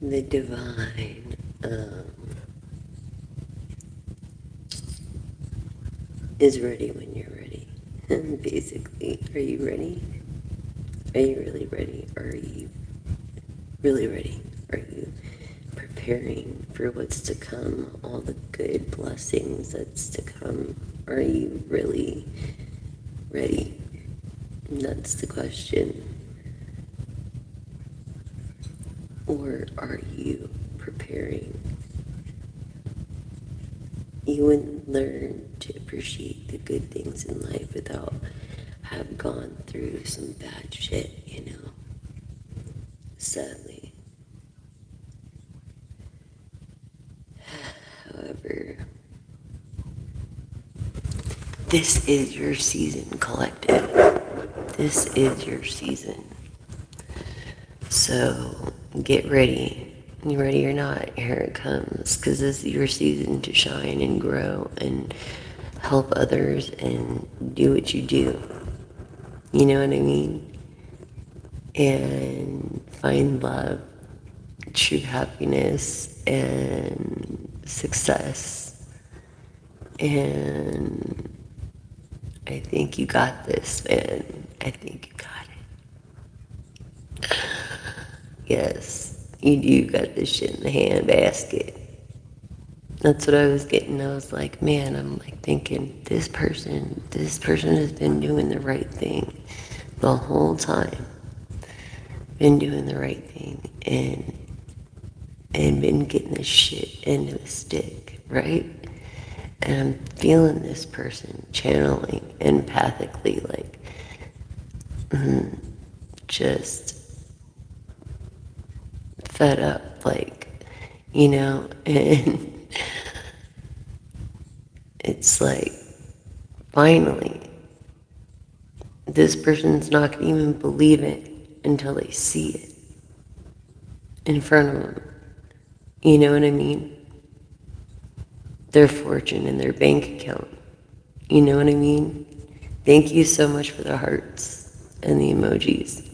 the divine is ready when you're ready. Basically, are you ready? Are you really ready? Are you really ready? Are you preparing for what's to come, all the good blessings that's to come? Are you really ready? And that's the question. Or are you preparing? You wouldn't learn to appreciate the good things in life without have gone through some bad shit, sadly. However, this is your season, collective. This is your season. So get ready. You ready or not, here it comes. Because this is your season to shine and grow and help others and do what you do. You know what I mean? And find love, true happiness, and success. And I think you got this, man. I think you got it. Yes, you do got this shit in the handbasket. That's what I was getting. I was like, man, I'm like thinking, this person has been doing the right thing the whole time. Been doing the right thing and been getting this shit into the stick, right? And I'm feeling this person channeling empathically, like, just fed up, like, and it's like, finally, this person's not going to even believe it until they see it in front of them. You know what I mean? Their fortune in their bank account. You know what I mean? Thank you so much for the hearts and the emojis.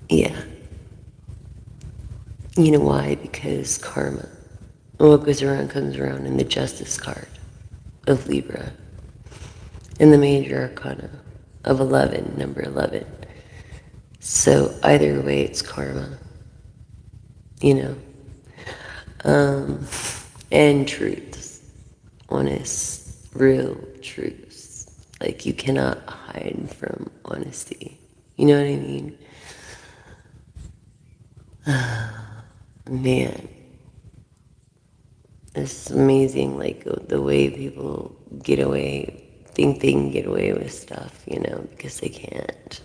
Yeah. You know why? Because karma. What goes around comes around in the Justice card of Libra. In the major arcana of 11, number 11. So either way, it's karma. You know? And truths. Honest, real truths. Like, you cannot hide from honesty. You know what I mean? Man, it's amazing, like, the way people get away, think they can get away with stuff, because they can't.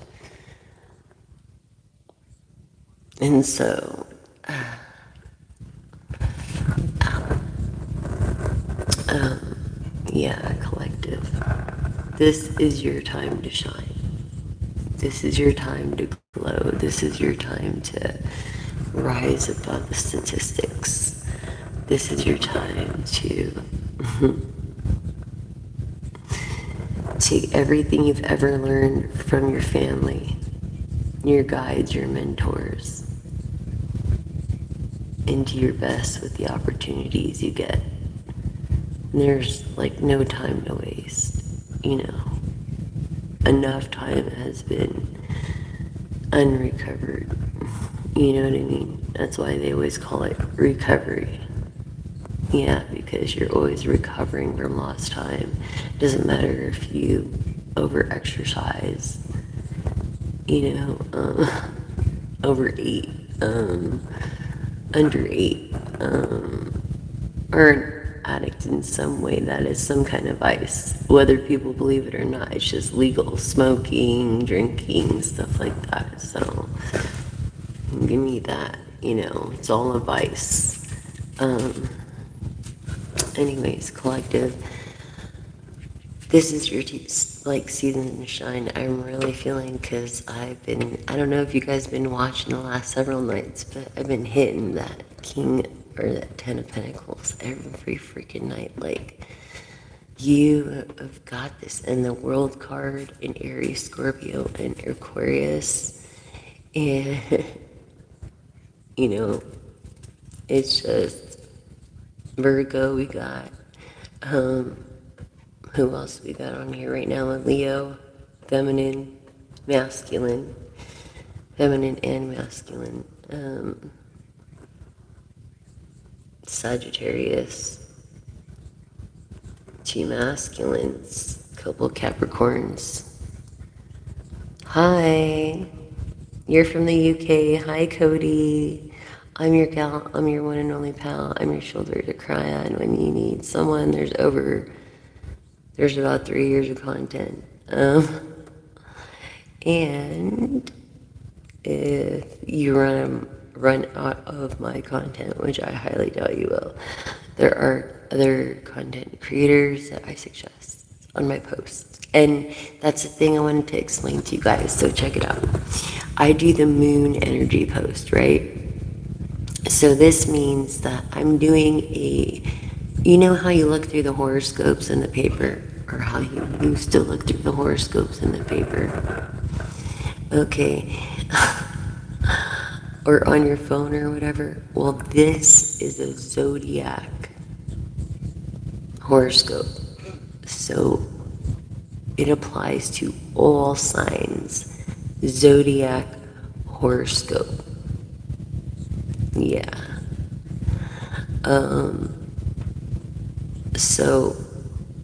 And so, yeah, collective. This is your time to shine. This is your time to glow. This is your time to rise above the statistics. This is your time to take everything you've ever learned from your family, your guides, your mentors, and do your best with the opportunities you get. And there's like no time to waste, Enough time has been unrecovered. You know what I mean? That's why they always call it recovery. Yeah, because you're always recovering from lost time. Doesn't matter if you over-exercise, overeat, undereat, or an addict in some way that is some kind of vice. Whether people believe it or not, it's just legal. Smoking, drinking, stuff like that. So, give me that, it's all a vice. Anyways, collective, this is your season to shine. I'm really feeling, because I don't know if you guys been watching the last several nights, but I've been hitting that king or that 10 of pentacles every freaking night. Like, you have got this. And the world card in Aries, Scorpio, and Aquarius, and You know, it's just Virgo. We got, um, who else we got on here right now? Leo, feminine, masculine, feminine and masculine. Sagittarius, two masculines, couple Capricorns. Hi, you're from the UK. Hi, Cody. I'm your gal. I'm your one and only pal. I'm your shoulder to cry on when you need someone. There's about 3 years of content. And if you run out of my content, which I highly doubt you will, there are other content creators that I suggest on my posts. And that's the thing I wanted to explain to you guys, so check it out. I do the moon energy post, right? So this means that I'm doing you know how you look through the horoscopes in the paper, or how you used to look through the horoscopes in the paper? Okay. Or on your phone or whatever. Well, this is a zodiac horoscope. So it applies to all signs. Zodiac horoscope. Yeah. So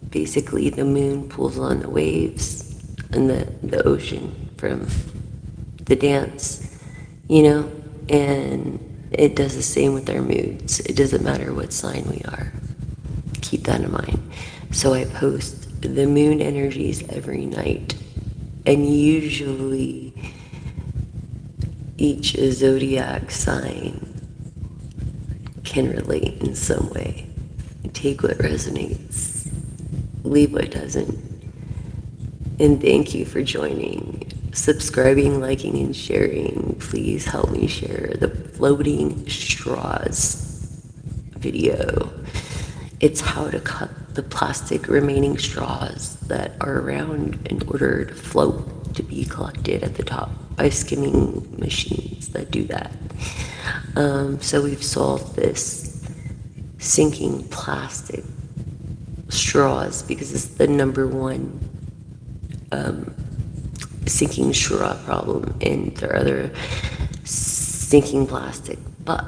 basically the moon pulls on the waves and the ocean from the dance, you know, and it does the same with our moods. It doesn't matter what sign we are. Keep that in mind. So I post the moon energies every night, and usually each zodiac sign can relate in some way. Take what resonates, leave what doesn't. And thank you for joining, subscribing, liking, and sharing. Please help me share the floating straws video. It's how to cut the plastic remaining straws that are around in order to float, to be collected at the top by skimming machines that do that. So we've solved this sinking plastic straws because it's the number one sinking straw problem, and there are other sinking plastic, but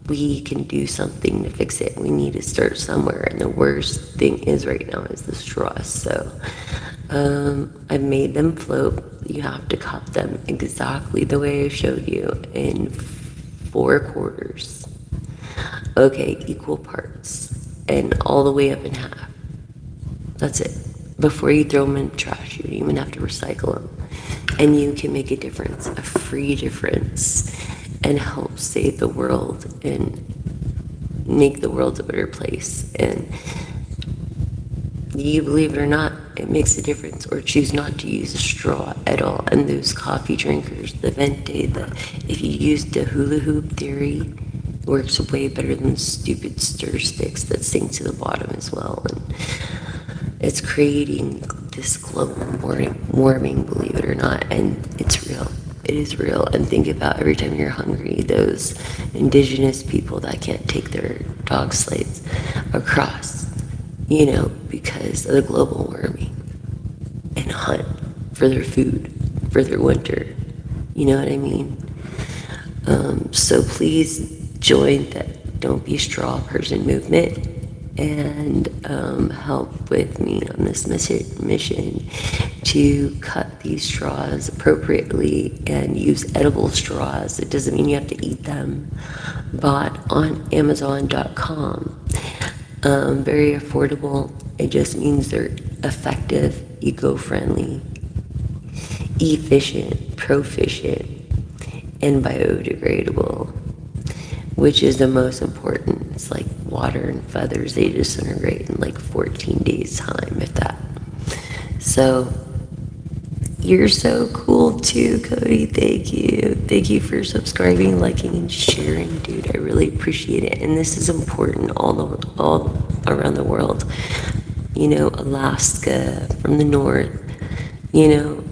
we can do something to fix it. We need to start somewhere, and the worst thing is right now is the straws. So I've made them float. You have to cut them exactly the way I showed you in 4/4. Okay, equal parts, and all the way up in half. That's it. Before you throw them in the trash, you don't even have to recycle them. And you can make a difference, a free difference, and help save the world and make the world a better place. And you believe it or not, it makes a difference. Or choose not to use a straw at all. And those coffee drinkers, the venti, if you use the hula hoop theory, works way better than stupid stir sticks that sink to the bottom as well. And it's creating this global warming, believe it or not, and it's real. It is real. And think about every time you're hungry, those indigenous people that can't take their dog sleighs across, you know, because of the global warming, and hunt for their food, for their winter. You know what I mean? So please join that Don't Be Straw Person movement, and help with me on this mission to cut these straws appropriately and use edible straws. It doesn't mean you have to eat them. Bought on Amazon.com. Very affordable. It just means they're effective, eco-friendly, efficient, proficient, and biodegradable, which is the most important. It's like water and feathers. They disintegrate in like 14 days time, if that. So you're so cool too, Cody. Thank you. Thank you for subscribing, liking, and sharing, dude. I really appreciate it. And this is important all around the world. You know, Alaska from the north, you know,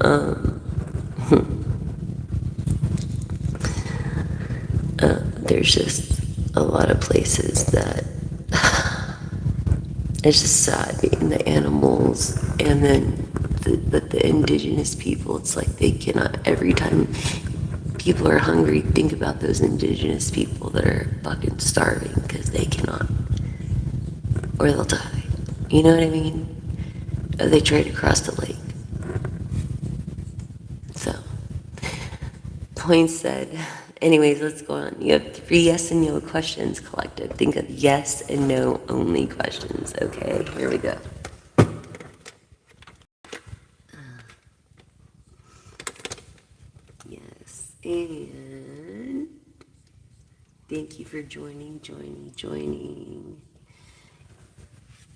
there's just a lot of places that it's just sad being the animals, and then the indigenous people. It's like they cannot. Every time people are hungry, think about those indigenous people that are fucking starving because they cannot, or they'll die. You know what I mean? Or they try to cross the lake. So, point said. Anyways, let's go on. You have 3 yes and no questions, collective. Think of yes and no only questions. Okay, here we go. Yes, and thank you for joining.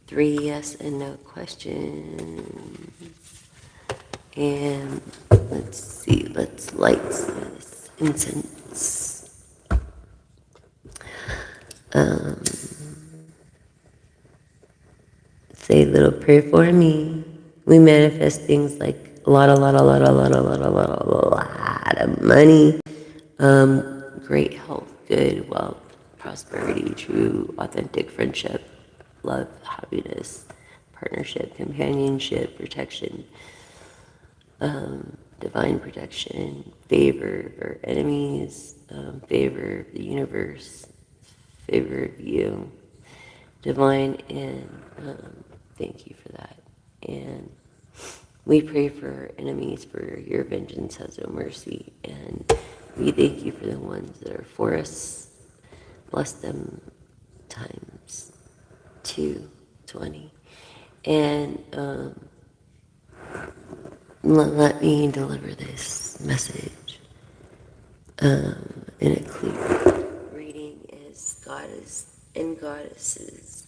3 yes and no questions. And let's see, let's light this incense. Say a little prayer for me. We manifest things like a lot of money, great health, good wealth, prosperity, true, authentic friendship, love, happiness, partnership, companionship, protection, divine protection, favor of our enemies, favor of the universe, favor of you, divine, and thank you for that. And we pray for our enemies, for your vengeance has no mercy, and we thank you for the ones that are for us. Bless them times 220. And let me deliver this message in a clear reading as goddess and goddesses,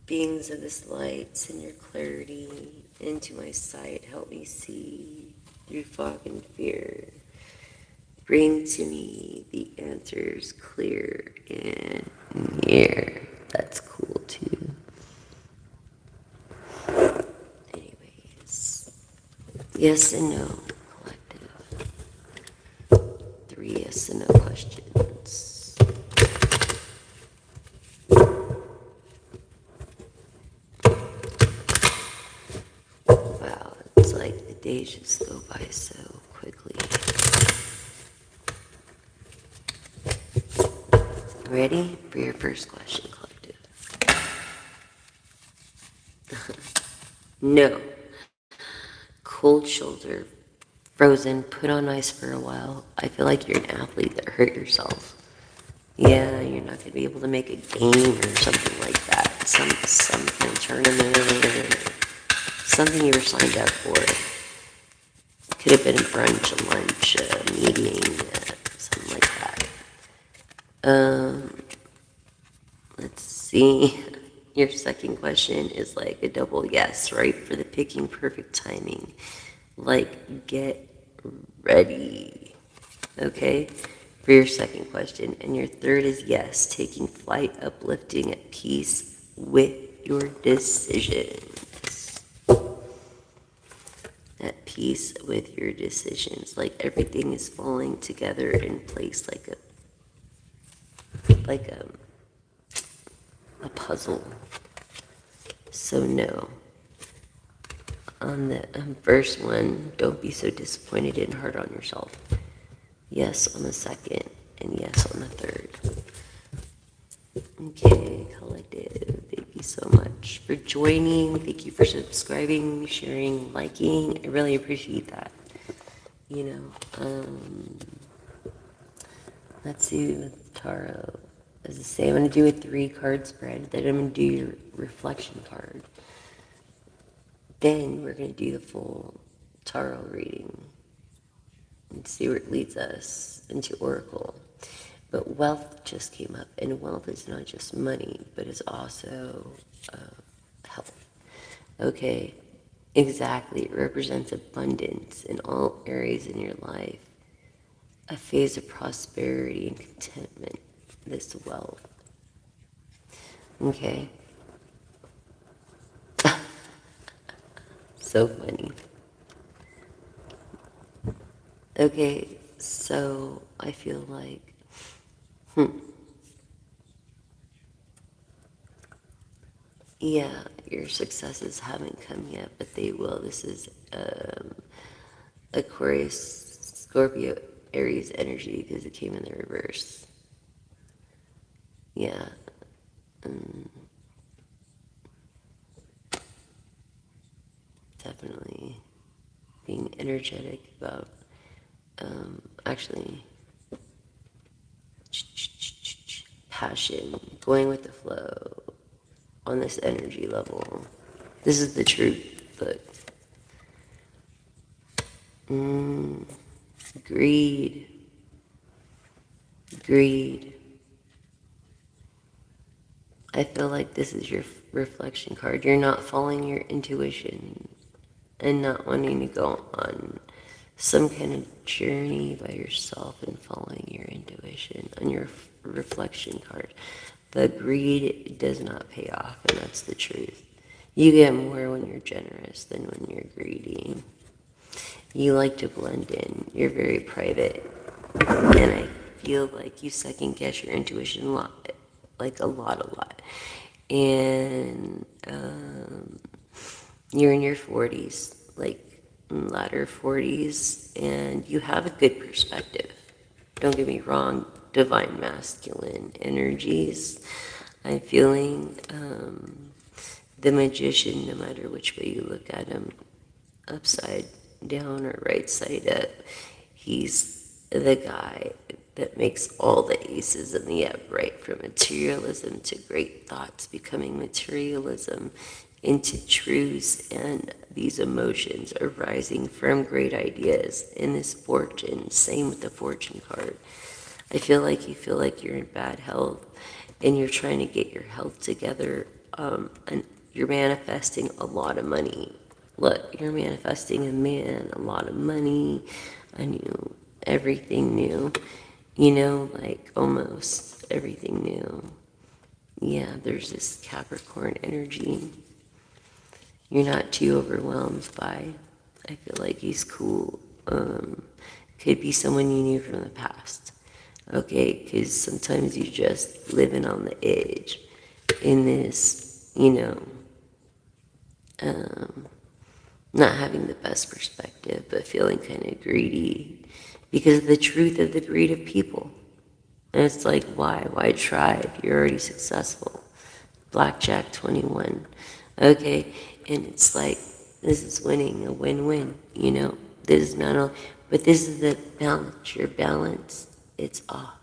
beings of this light, send your clarity into my sight. Help me see through fog and fear. Bring to me the answers clear and near. That's cool too. Anyways, yes and no, collective. 3 yes and no questions. Wow, it's like the days just go by so quickly. Ready for your first question, collective? No. Cold shoulder, frozen, put on ice for a while. I feel like you're an athlete that hurt yourself. Yeah, you're not going to be able to make a game or something like that. Some kind of tournament, something you were signed up for. Could have been a brunch, a lunch, a meeting, something like that. Let's see. Your second question is like a double yes, right? For the picking perfect timing. Like, get ready. Okay? For your second question. And your third is yes, taking flight, uplifting, at peace with your decisions. At peace with your decisions. Like everything is falling together in place like a puzzle. So no. On the first one, don't be so disappointed and hard on yourself. Yes on the second, and yes on the third. Okay, collective, thank you so much for joining. Thank you for subscribing, sharing, liking. I really appreciate that. You know, let's see with tarot. As I say, I'm going to do a 3-card spread. Then I'm going to do your reflection card. Then we're going to do the full tarot reading and see where it leads us into Oracle. But wealth just came up, and wealth is not just money, but it's also health. Okay, exactly. It represents abundance in all areas in your life, a phase of prosperity and contentment, this wealth. Okay. So funny. Okay, so I feel like Yeah, your successes haven't come yet, but they will. This is Aquarius, Scorpio, Aries energy because it came in the reverse. Yeah, definitely being energetic about actually passion, going with the flow on this energy level. This is the truth, but greed, greed. I feel like this is your reflection card. You're not following your intuition and not wanting to go on some kind of journey by yourself and following your intuition on your reflection card. The greed does not pay off, and that's the truth. You get more when you're generous than when you're greedy. You like to blend in. You're very private. And I feel like you second guess your intuition a lot, like a lot. And you're in your 40s, like latter 40s, and you have a good perspective. Don't get me wrong, divine masculine energies. I'm feeling the magician, no matter which way you look at him, upside down or right side up. He's the guy that makes all the aces in the upright, from materialism to great thoughts, becoming materialism into truths, and these emotions arising from great ideas in this fortune. Same with the fortune card. I feel like you feel like you're in bad health and you're trying to get your health together, and you're manifesting a lot of money. Look, you're manifesting a man, a lot of money, a new, everything new, like almost everything new. Yeah, there's this Capricorn energy. You're not too overwhelmed by. I feel like he's cool. Could be someone you knew from the past. Okay, because sometimes you're just living on the edge in this, not having the best perspective, but feeling kind of greedy because of the truth of the greed of people. And it's like, why? Why try if you're already successful? Blackjack 21. Okay, and it's like, this is winning, a win-win. This is not all, but this is the balance. Your balance, it's off.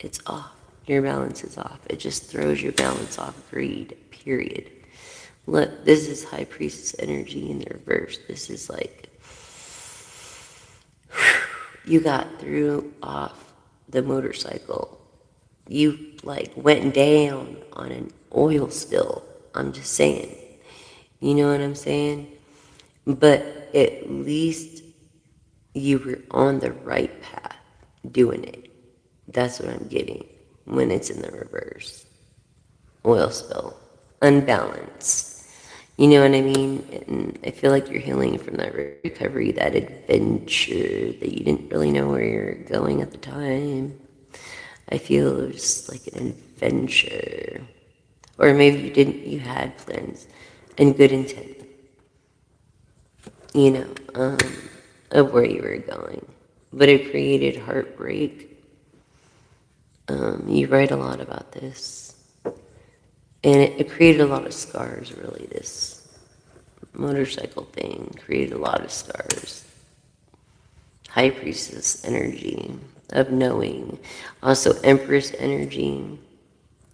It's off. Your balance is off. It just throws your balance off. Greed, period. Look, this is High Priestess energy in the reverse. This is like, you got threw off the motorcycle. You like went down on an oil spill. I'm just saying. You know what I'm saying? But at least you were on the right path doing it. That's what I'm getting when it's in the reverse. Oil spill. Unbalanced. You know what I mean? And I feel like you're healing from that recovery, that adventure that you didn't really know where you're going at the time. I feel it was like an adventure. Or maybe you didn't, you had plans and good intent, you know, um, of where you were going. But it created heartbreak. You write a lot about this. And it created a lot of scars, really, this motorcycle thing created a lot of scars. High Priestess energy of knowing. Also Empress energy.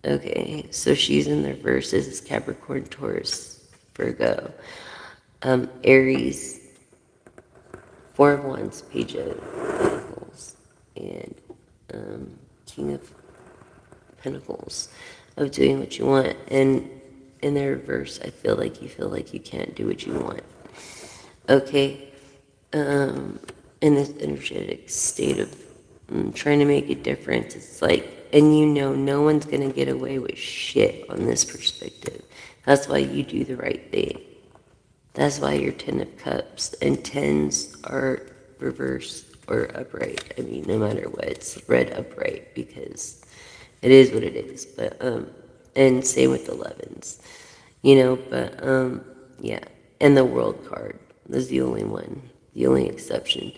Okay, so she's in the verses. It's Capricorn, Taurus, Virgo. Aries, Four of Wands, Page of Pentacles, and King of Pentacles, of doing what you want. And in the reverse, I feel like you can't do what you want. Okay, in this energetic state of trying to make a difference, it's like, and no one's gonna get away with shit on this perspective. That's why you do the right thing. That's why you're Ten of Cups, and tens are reversed or upright. I mean, no matter what, it's read upright because it is what it is. But and same with 11s, But yeah, and the World card is the only one, the only exception.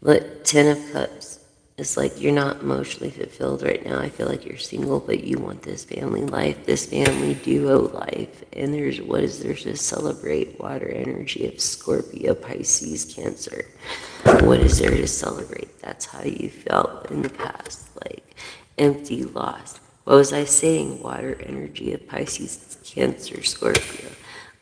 But 10 of Cups. It's like you're not emotionally fulfilled right now. I feel like you're single, but you want this family life, this family duo life. And there's to celebrate? Water energy of Scorpio, Pisces, Cancer. What is there to celebrate? That's how you felt in the past, like empty, lost. What was I saying? Water energy of Pisces, Cancer, Scorpio.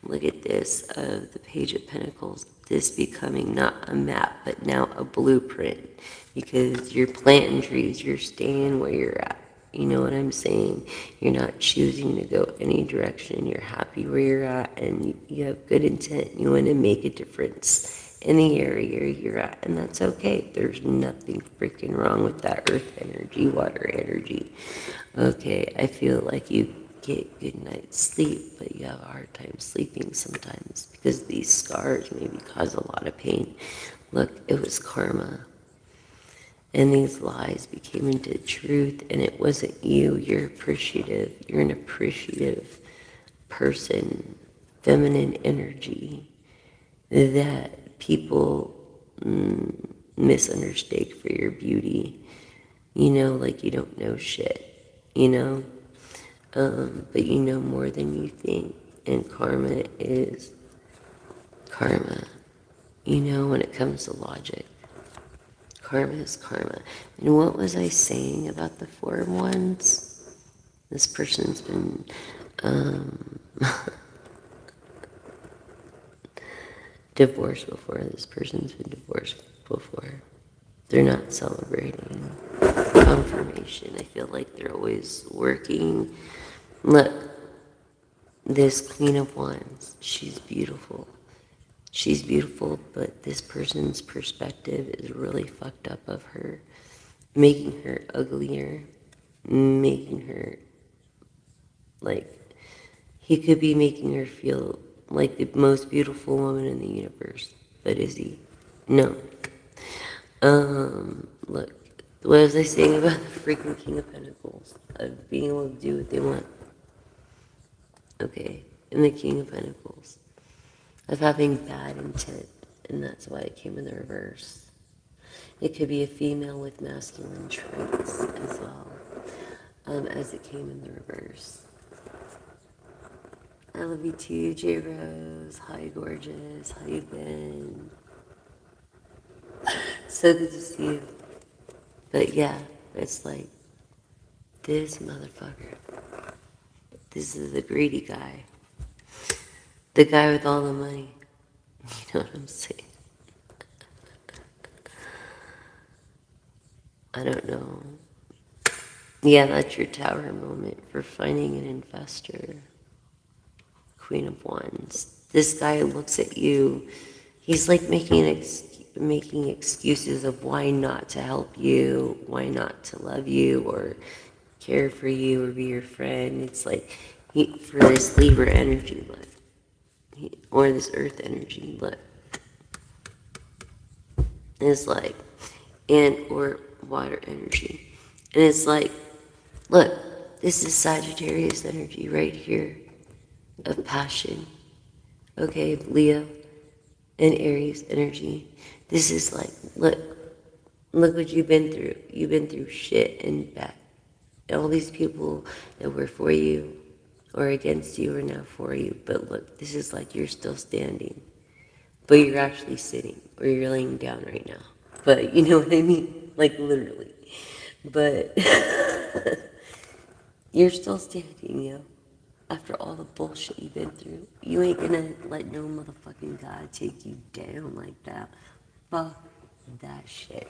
Look at this, the Page of Pentacles, this becoming not a map, but now a blueprint. Because you're planting trees, you're staying where you're at. You know what I'm saying? You're not choosing to go any direction. You're happy where you're at, and you have good intent. You want to make a difference in the area you're at, and that's okay. There's nothing freaking wrong with that earth energy, water energy. Okay, I feel like you get good night's sleep, but you have a hard time sleeping sometimes because these scars maybe cause a lot of pain. Look, it was karma. And these lies became into truth, and it wasn't you. You're appreciative. You're an appreciative person, feminine energy that people misunderstand for your beauty. Like you don't know shit, but you know more than you think. And karma is karma, when it comes to logic. Karma is karma. And what was I saying about the 4 of Wands? This person's been divorced before. This person's been divorced before. They're not celebrating confirmation. I feel like they're always working. Look, this Queen of Wands, she's beautiful. She's beautiful, but this person's perspective is really fucked up of her, making her uglier, making her, like, he could be making her feel like the most beautiful woman in the universe, but is he? No. Look, what was I saying about the freaking King of Pentacles? Of being able to do what they want. Okay, and the King of Pentacles. Of having bad intent, and that's why it came in the reverse. It could be a female with masculine traits as well, as it came in the reverse. I love you too, J Rose. Hi, gorgeous. How you been? So good to see you. But yeah, it's like, this motherfucker. This is the greedy guy. The guy with all the money. You know what I'm saying? I don't know. Yeah, that's your tower moment for finding an investor. Queen of Wands. This guy looks at you. He's like making excuses of why not to help you, why not to love you, or care for you, or be your friend. It's like for this Libra energy, look, or this Earth energy, look. It's like, and or water energy, and it's like, look, this is Sagittarius energy right here of passion. Okay, Leo and Aries energy. This is like, look what you've been through. You've been through shit and bad. All these people that were for you or against you are now for you. But look, this is like you're still standing, but you're actually sitting or you're laying down right now. But you know what I mean? Like literally. But you're still standing, After all the bullshit you've been through, you ain't gonna let no motherfucking God take you down like that. Fuck that shit.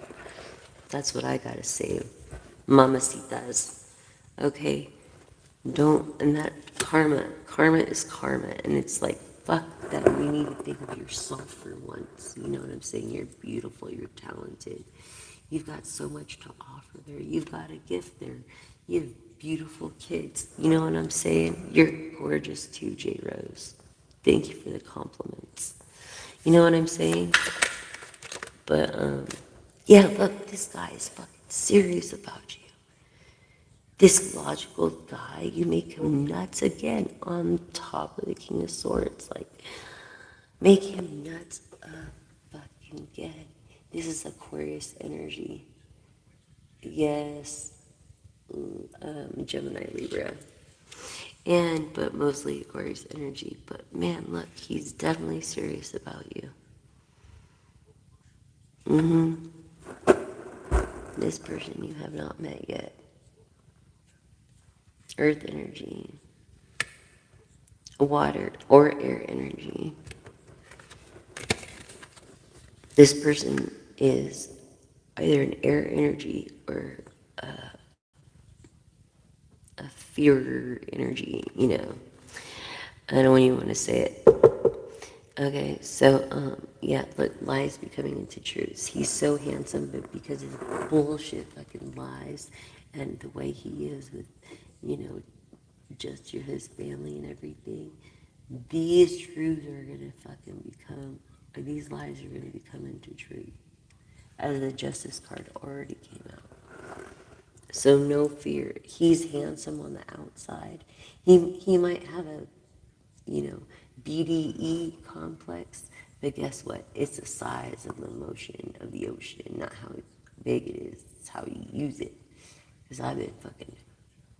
That's what I gotta say. Mamacitas. Okay? And that karma is karma. And it's like, fuck that. You need to think of yourself for once. You know what I'm saying? You're beautiful. You're talented. You've got so much to offer there. You've got a gift there. You have beautiful kids. You know what I'm saying? You're gorgeous too, J Rose. Thank you for the compliments. You know what I'm saying? But, Yeah, look, this guy is fucking serious about you. This logical guy, you make him nuts again on top of the King of Swords. Like, make him nuts fucking again. This is Aquarius energy. Yes, Gemini, Libra. But mostly Aquarius energy. But man, look, he's definitely serious about you. This person you have not met yet. Earth energy. Water or air energy. This person is either an air energy or a fear energy, you know. I don't even want to say it. Okay, so, yeah, look, lies becoming into truths. He's so handsome, but because of bullshit fucking lies and the way he is with, you know, just his family and everything, these truths are gonna fucking become, or these lies are gonna become into truth. As the Justice card already came out. So no fear. He's handsome on the outside. He might have a, you know, BDE complex, but guess what? It's the size of the motion of the ocean, not how big it is. It's how you use it. Because I've been fucking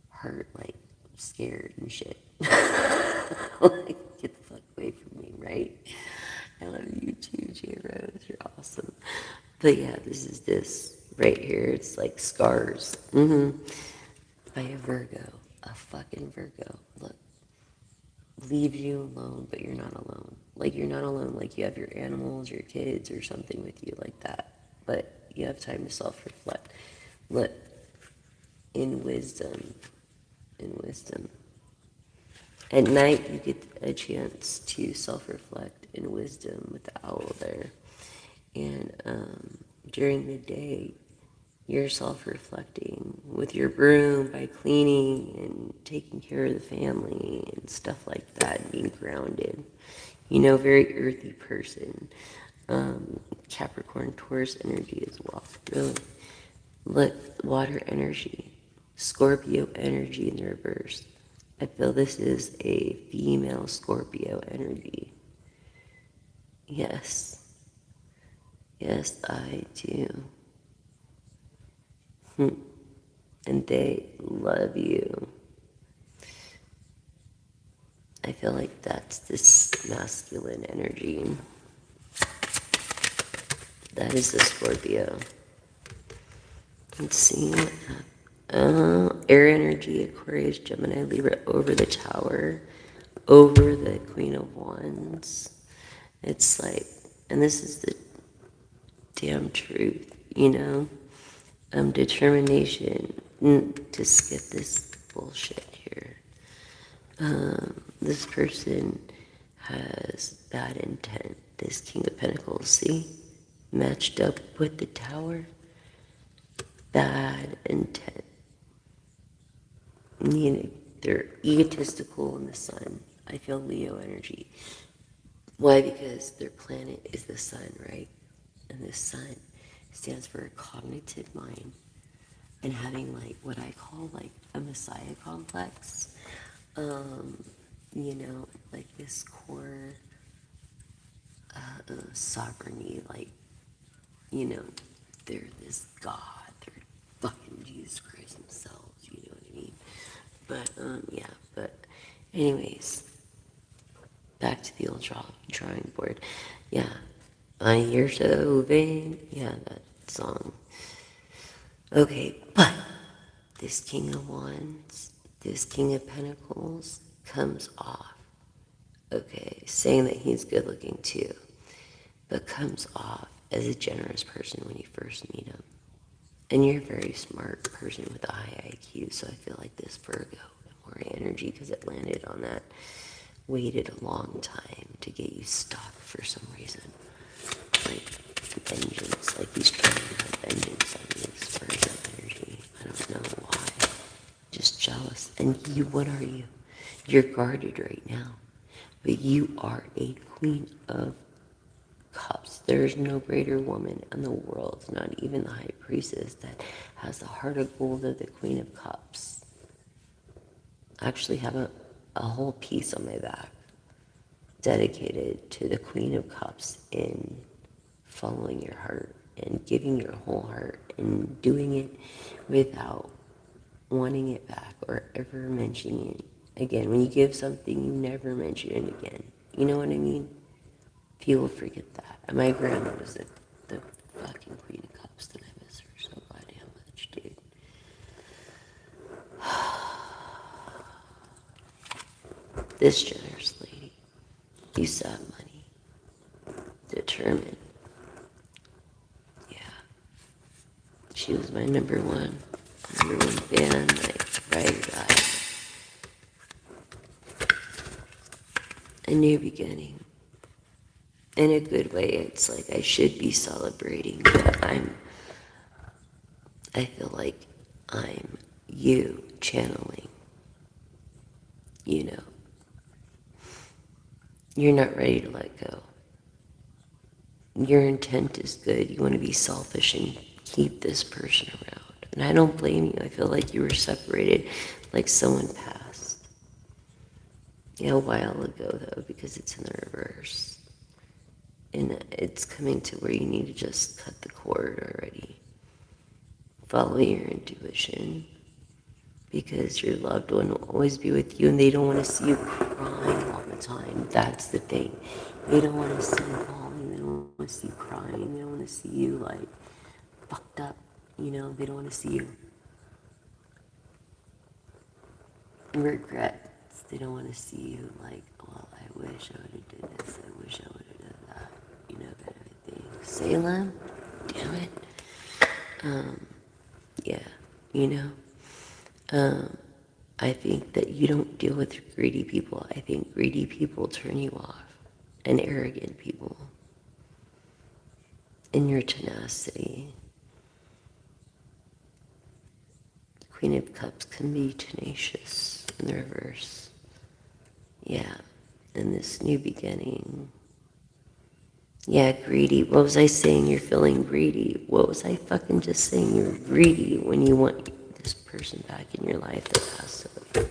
hurt, like scared and shit. Like, get the fuck away from me, right? I love you too, J Rose. You're awesome. But yeah, this right here. It's like scars. By a Virgo, a fucking Virgo. Look, leaves you alone, but you're not alone. Like you're not alone. Like you have your animals, your kids, or something with you like that. But you have time to self-reflect. Look, in wisdom, in wisdom. At night, you get a chance to self-reflect in wisdom with the owl there. And during the day, you're self-reflecting with your broom by cleaning and taking care of the family and stuff like that, being grounded. You know, very earthy person. Capricorn, Taurus energy as well, really. Look, water energy, Scorpio energy in the reverse. I feel this is a female Scorpio energy. Yes. Yes, I do. And they love you. I feel like that's this masculine energy. That is the Scorpio. Let's see. Air energy, Aquarius, Gemini, Libra, over the Tower, over the Queen of Wands. It's like, and this is the damn truth, you know? Determination to skip this bullshit here. This person has bad intent. This King of Pentacles, see? Matched up with the Tower. Bad intent. You know, they're egotistical in the sun. I feel Leo energy. Why? Because their planet is the sun, right? And the sun stands for a cognitive mind and having like what I call like a messiah complex. You know, like this core sovereignty, like, you know, they're this God, they're fucking Jesus Christ themselves, you know what I mean? But, yeah, but anyways, back to the old drawing board. Yeah, you're so vain. Yeah, that song. Okay, but this King of Wands, this King of Pentacles comes off, okay, saying that he's good looking too, but comes off as a generous person when you first meet him. And you're a very smart person with a high IQ, so I feel like this Virgo and more energy because it landed on that. Waited a long time to get you stuck for some reason. Like vengeance, like he's trying to have vengeance on this Virgo energy. I don't know why. Just jealous. And you, what are you? You're guarded right now. But you are a Queen of Cups. Cups. There's no greater woman in the world, not even the High Priestess, that has the heart of gold of the Queen of Cups. I actually have a whole piece on my back dedicated to the Queen of Cups in following your heart and giving your whole heart and doing it without wanting it back or ever mentioning it again. When you give something, you never mention it again. You know what I mean? People forget that. And my grandma was the fucking Queen of Cups, and I miss her so goddamn much, dude. This generous lady used to have money. Determined. Yeah. She was my number one fan, like, ride or die. A new beginning. In a good way, it's like I should be celebrating, but I feel like I'm you channeling, you know. You're not ready to let go. Your intent is good. You want to be selfish and keep this person around. And I don't blame you. I feel like you were separated, like someone passed. Yeah, a while ago, though, because it's in the reverse. And it's coming to where you need to just cut the cord already. Follow your intuition. Because your loved one will always be with you, and they don't want to see you crying all the time. That's the thing. They don't want to see you falling. They don't want to see you crying. They don't want to see you, like, fucked up. You know, they don't want to see you regrets. They don't want to see you, like, well, I wish I would have did this. I wish I would have done that. You know, that everything. Salem? Damn it. Yeah, you know. I think that you don't deal with greedy people. I think greedy people turn you off, and arrogant people. In your tenacity. Queen of Cups can be tenacious in the reverse. Yeah, in this new beginning. Yeah, greedy. What was I saying? You're feeling greedy. What was I fucking just saying? You're greedy when you want this person back in your life that passed away.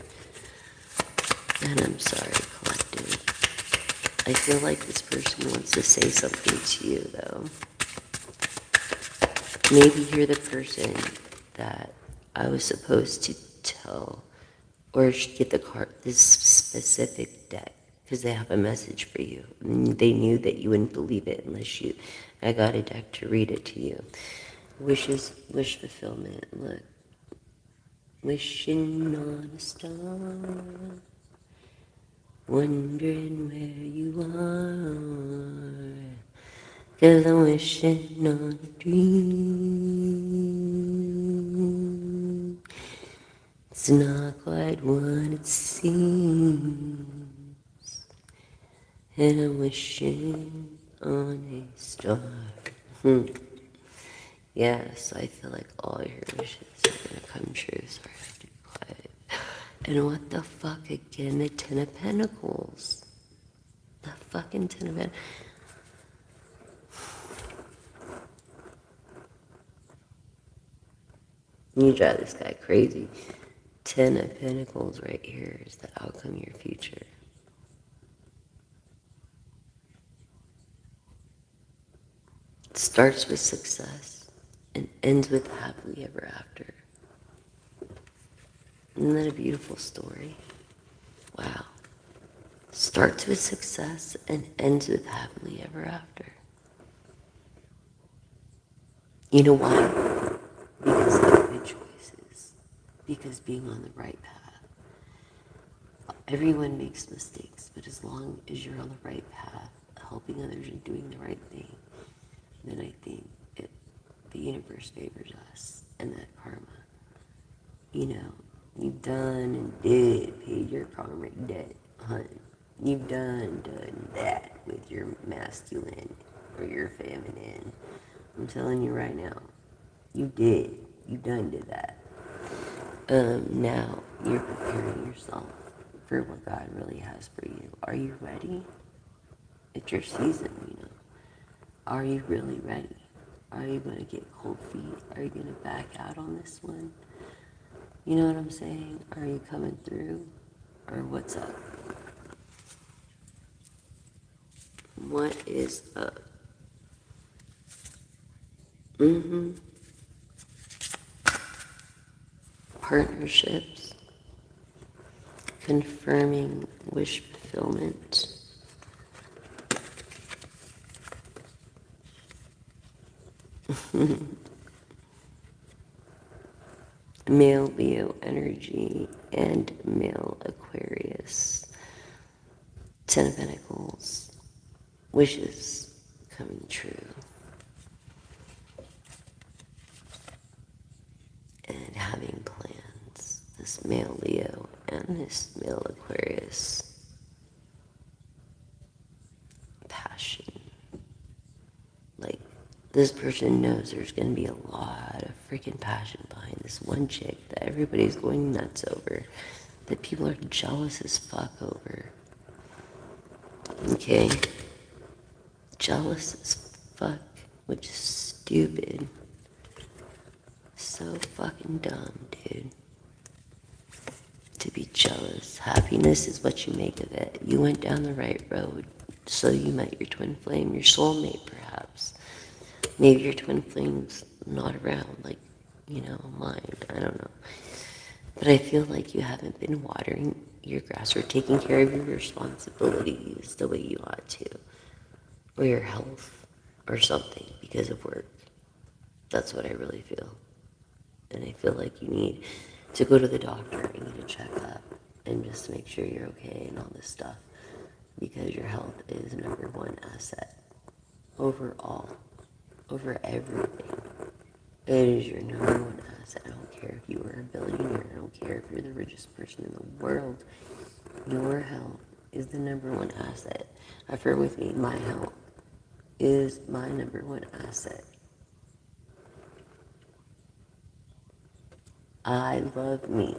And I'm sorry, collective. I feel like this person wants to say something to you, though. Maybe you're the person that I was supposed to tell or get the card, this specific deck, because they have a message for you. And they knew that you wouldn't believe it unless I got a deck to read it to you. Wishes, wish fulfillment. Look. Wishing on a star, wondering where you are, 'cause I'm wishing on a dream. It's not quite what it seems, and I'm wishing on a star. Yes, I feel like all your wishes are gonna come true. Sorry, I have to be quiet. And what the fuck again? The Ten of Pentacles. The fucking Ten of Pentacles. You drive this guy crazy. Ten of Pentacles right here is the outcome of your future. It starts with success and ends with happily ever after. Isn't that a beautiful story? Wow. Starts with success and ends with happily ever after. You know why? Because of good choices. Because being on the right path. Everyone makes mistakes, but as long as you're on the right path, helping others and doing the right thing, then I think the universe favors us and that karma. You know, you've done and did, paid your karmic debt, hun. You've done that with your masculine or your feminine. I'm telling you right now, you did. You done did that. Now you're preparing yourself for what God really has for you. Are you ready? It's your season, you know. Are you really ready? Are you going to get cold feet? Are you going to back out on this one? You know what I'm saying? Are you coming through? Or what's up? What is up? Partnerships, confirming wish fulfillment, male Leo energy, and male Aquarius. Ten of Pentacles, wishes coming true, and having plans. This male Leo and this male Aquarius. Passion. Like, this person knows there's going to be a lot of freaking passion behind this one chick that everybody's going nuts over, that people are jealous as fuck over. Okay? Jealous as fuck, which is stupid. So fucking dumb, dude. To be jealous. Happiness is what you make of it. You went down the right road, so you met your twin flame, your soulmate perhaps. Maybe your twin flame's not around, like, mine. I don't know. But I feel like you haven't been watering your grass or taking care of your responsibilities the way you ought to. Or your health or something because of work. That's what I really feel. And I feel like you need to go to the doctor and get a checkup and just make sure you're okay and all this stuff. Because your health is number one asset. Overall. Over everything. It is your number one asset. I don't care if you are a billionaire. I don't care if you're the richest person in the world. Your health is the number one asset. Affirm with me, my health is my number one asset. I love me.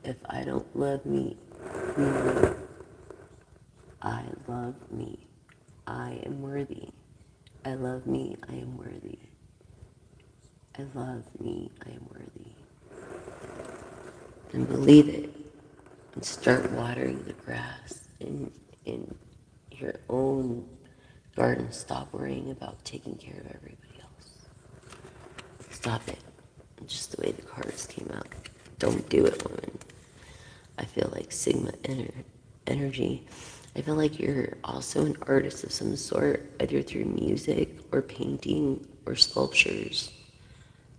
If I don't love me, who will? I love me. I am worthy. I love me. I am worthy. I love me. I am worthy. And believe it. And start watering the grass in your own garden. Stop worrying about taking care of everybody else. Stop it. Just the way the cards came out. Don't do it, woman. I feel like Sigma energy. I feel like you're also an artist of some sort, either through music or painting or sculptures.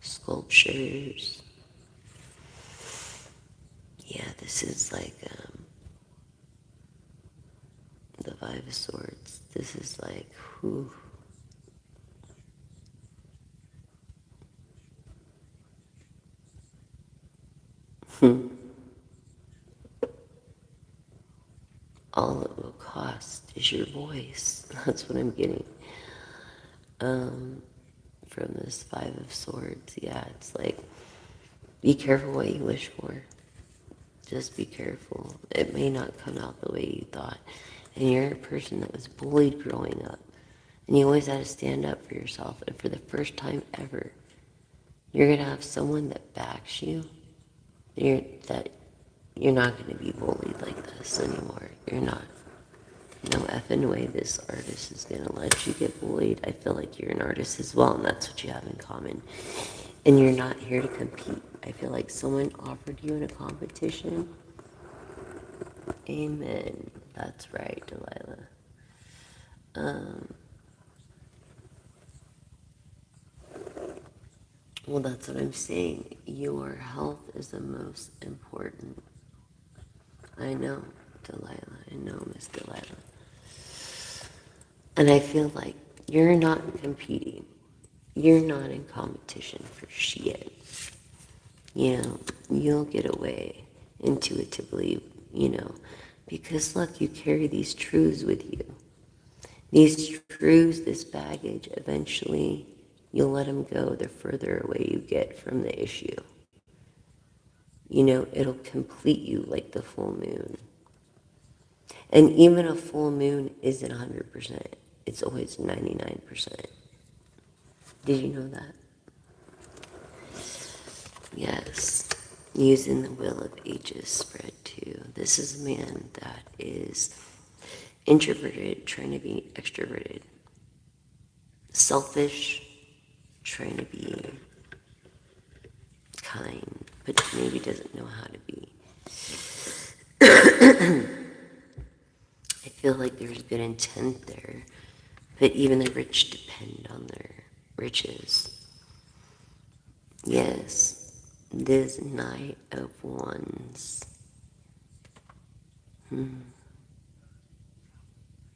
Sculptures. Yeah, this is like the Five of Swords. This is like, whew. All it will cost is your voice. That's what I'm getting. From this Five of Swords, yeah, it's like, be careful what you wish for. Just be careful. It may not come out the way you thought. And you're a person that was bullied growing up. And you always had to stand up for yourself. And for the first time ever, you're going to have someone that backs you. That you're not going to be bullied like this anymore. You're not. No effing way this artist is going to let you get bullied. I feel like you're an artist as well, and that's what you have in common. And you're not here to compete. I feel like someone offered you in a competition. Amen. That's right, Delilah. Well, that's what I'm saying. Your health is the most important. I know, Delilah. I know, Miss Delilah. And I feel like you're not competing. You're not in competition for shit. You'll get away intuitively, because look, you carry these truths with you. These truths, this baggage, eventually you'll let them go the further away you get from the issue. It'll complete you like the full moon. And even a full moon isn't 100%. It's always 99%. Did you know that? Yes. Using the Wheel of Ages spread too. This is a man that is introverted, trying to be extroverted. Selfish, trying to be kind, but maybe doesn't know how to be. I feel like there's good intent there, but even the rich depend on their riches. Yes, this Knight of Wands,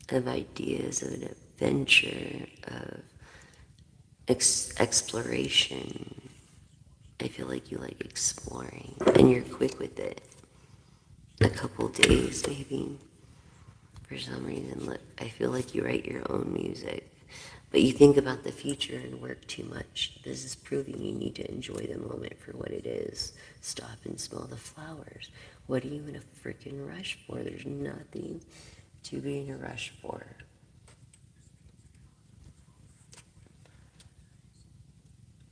of ideas, of an adventure, of exploration. I feel like you like exploring, and you're quick with it. A couple days, maybe. For some reason, look, I feel like you write your own music, but you think about the future and work too much. This is proving you need to enjoy the moment for what it is. Stop and smell the flowers. What are you in a freaking rush for? There's nothing to be in a rush for.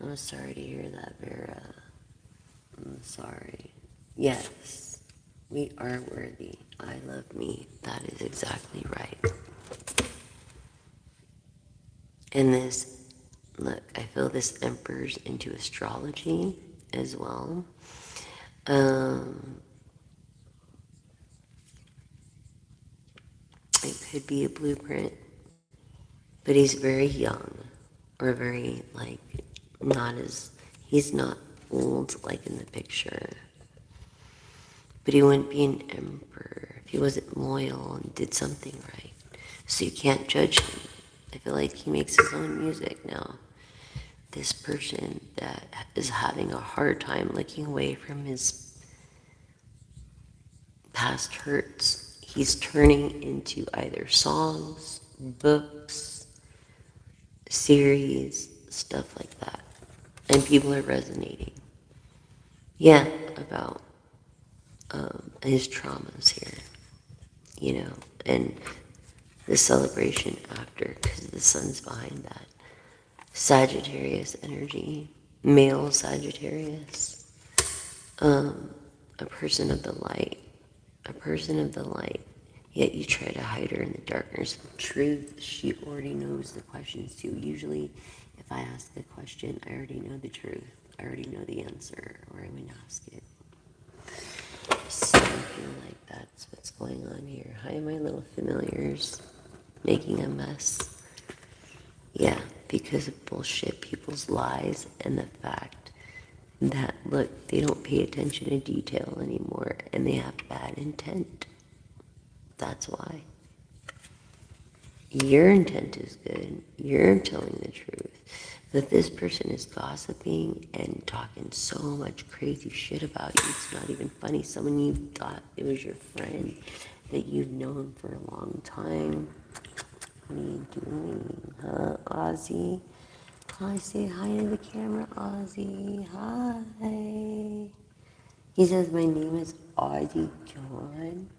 I'm sorry to hear that, Vera. I'm sorry. Yes, we are worthy. I love me. That is exactly right. And this, look, I feel this Emperor's into astrology as well. Um, it could be a blueprint, but he's very young, or very, like, not as, he's not old like in the picture. But he wouldn't be an emperor if he wasn't loyal and did something right. So you can't judge him. I feel like he makes his own music now. This person that is having a hard time looking away from his past hurts, he's turning into either songs, books, series, stuff like that. And people are resonating. Yeah, about his traumas here, you know, and the celebration after, because the sun's behind that. Sagittarius energy, male Sagittarius, a person of the light, a person of the light, yet you try to hide her in the darkness. The truth, she already knows the questions too. Usually, if I ask a question, I already know the truth. I already know the answer, or I wouldn't ask it. So I feel like that's what's going on here. Hi, my little familiars, making a mess. Yeah, because of bullshit, people's lies, and the fact that, look, they don't pay attention to detail anymore, and they have bad intent. That's why. Your intent is good. You're telling the truth. But this person is gossiping and talking so much crazy shit about you. It's not even funny. Someone you thought it was your friend that you've known for a long time. What are you doing, huh, Ozzy? Hi, say hi to the camera, Ozzy. Hi. He says my name is Ozzy John.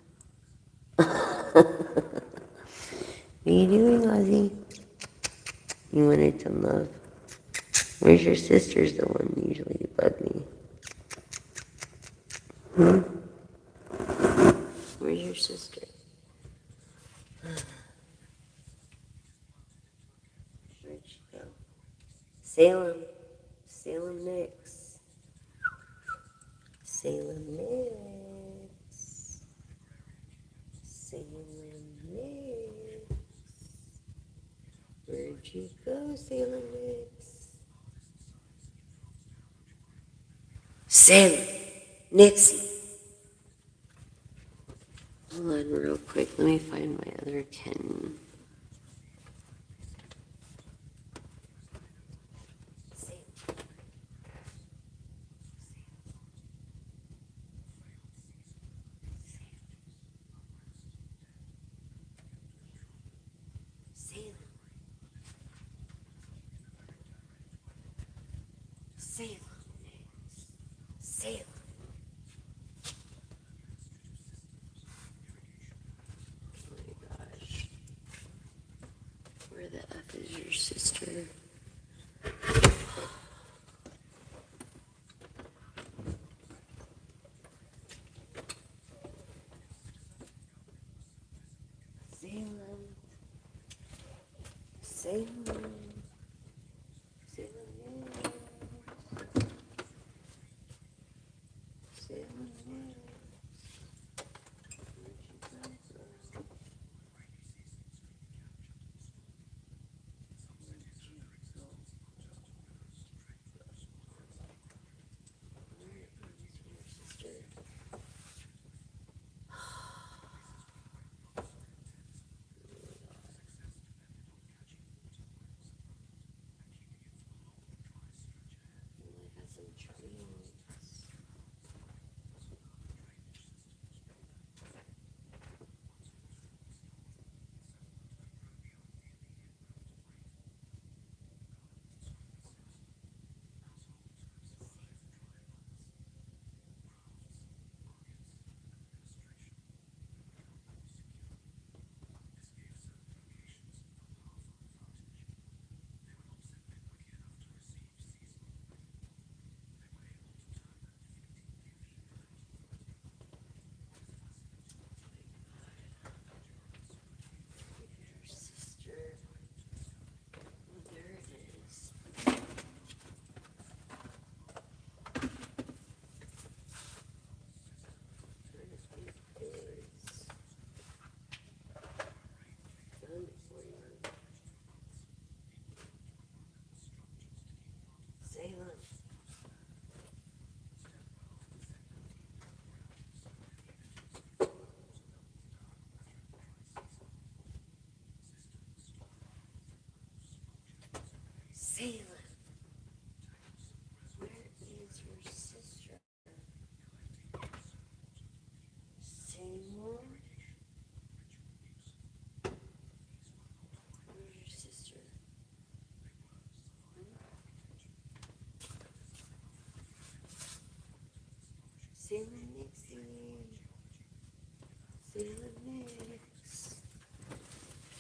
What are you doing, Ozzy? You wanted some love. Where's your sister's the one usually you bug me? Where's your sister? Where'd she go? Salem. Salem Nix. Salem Nix. Salem Nix. Where'd you go, Salem Nix? Salem. Nixie. Hold on real quick. Let me find my other Ken. Salem. Salem. Salem. Oh my gosh. Where the F is your sister?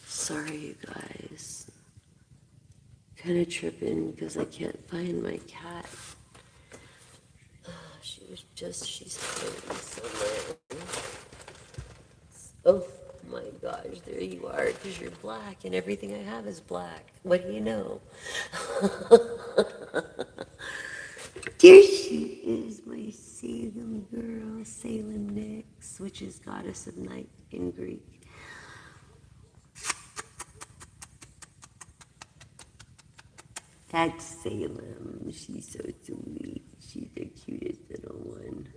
Sorry, you guys. Kind of tripping because I can't find my cat. She's floating somewhere. Oh my gosh, there you are, because you're black and everything I have is black. What do you know? There she is, my Salem girl, Salem Nix, which is goddess of night in Greek. That's Salem. She's so sweet. She's the cutest little one.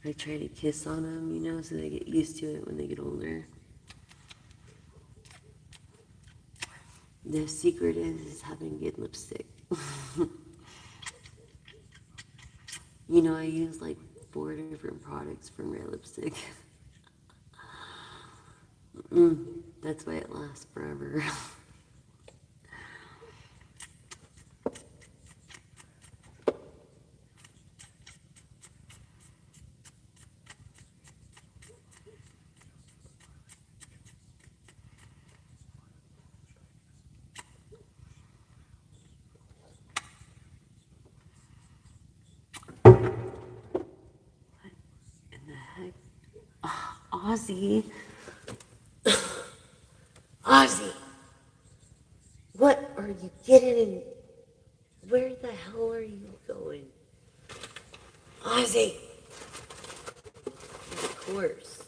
I try to kiss on them, so they get used to it when they get older. The secret is having good lipstick. I use like 4 different products for my lipstick. That's why it lasts forever. In the heck? Ozzy. Ozzy! What are you getting in? Where the hell are you going? Ozzy! Of course.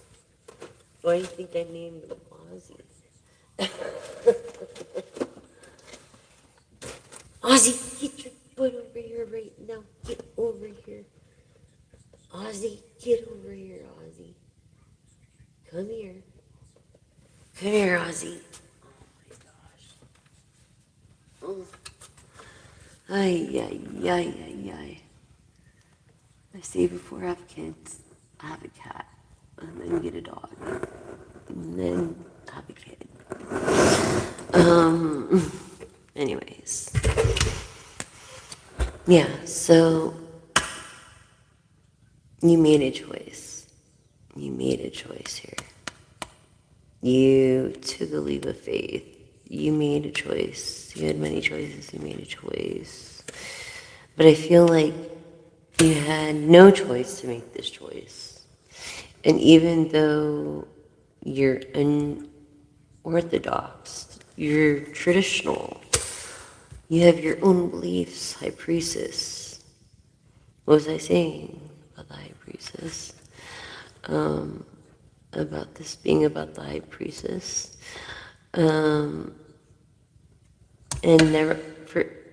Why do you think I named him Ozzy? Ozzy, get your butt over here right now. Get over here. Ozzy, get over here, Ozzy. Come here. Come here, Ozzy. Oh my gosh. Oh. Ay, ay, ay, ay, ay. I say before I have kids, I have a cat, and then get a dog, and then have a kid. Anyways. Yeah, so you made a choice. You made a choice here. You took a leap of faith. You made a choice. You had many choices. You made a choice. But I feel like you had no choice to make this choice. And even though you're orthodox. You're traditional. You have your own beliefs, High Priestess. What was I saying about the High Priestess? About this being about the High Priestess. Um, and never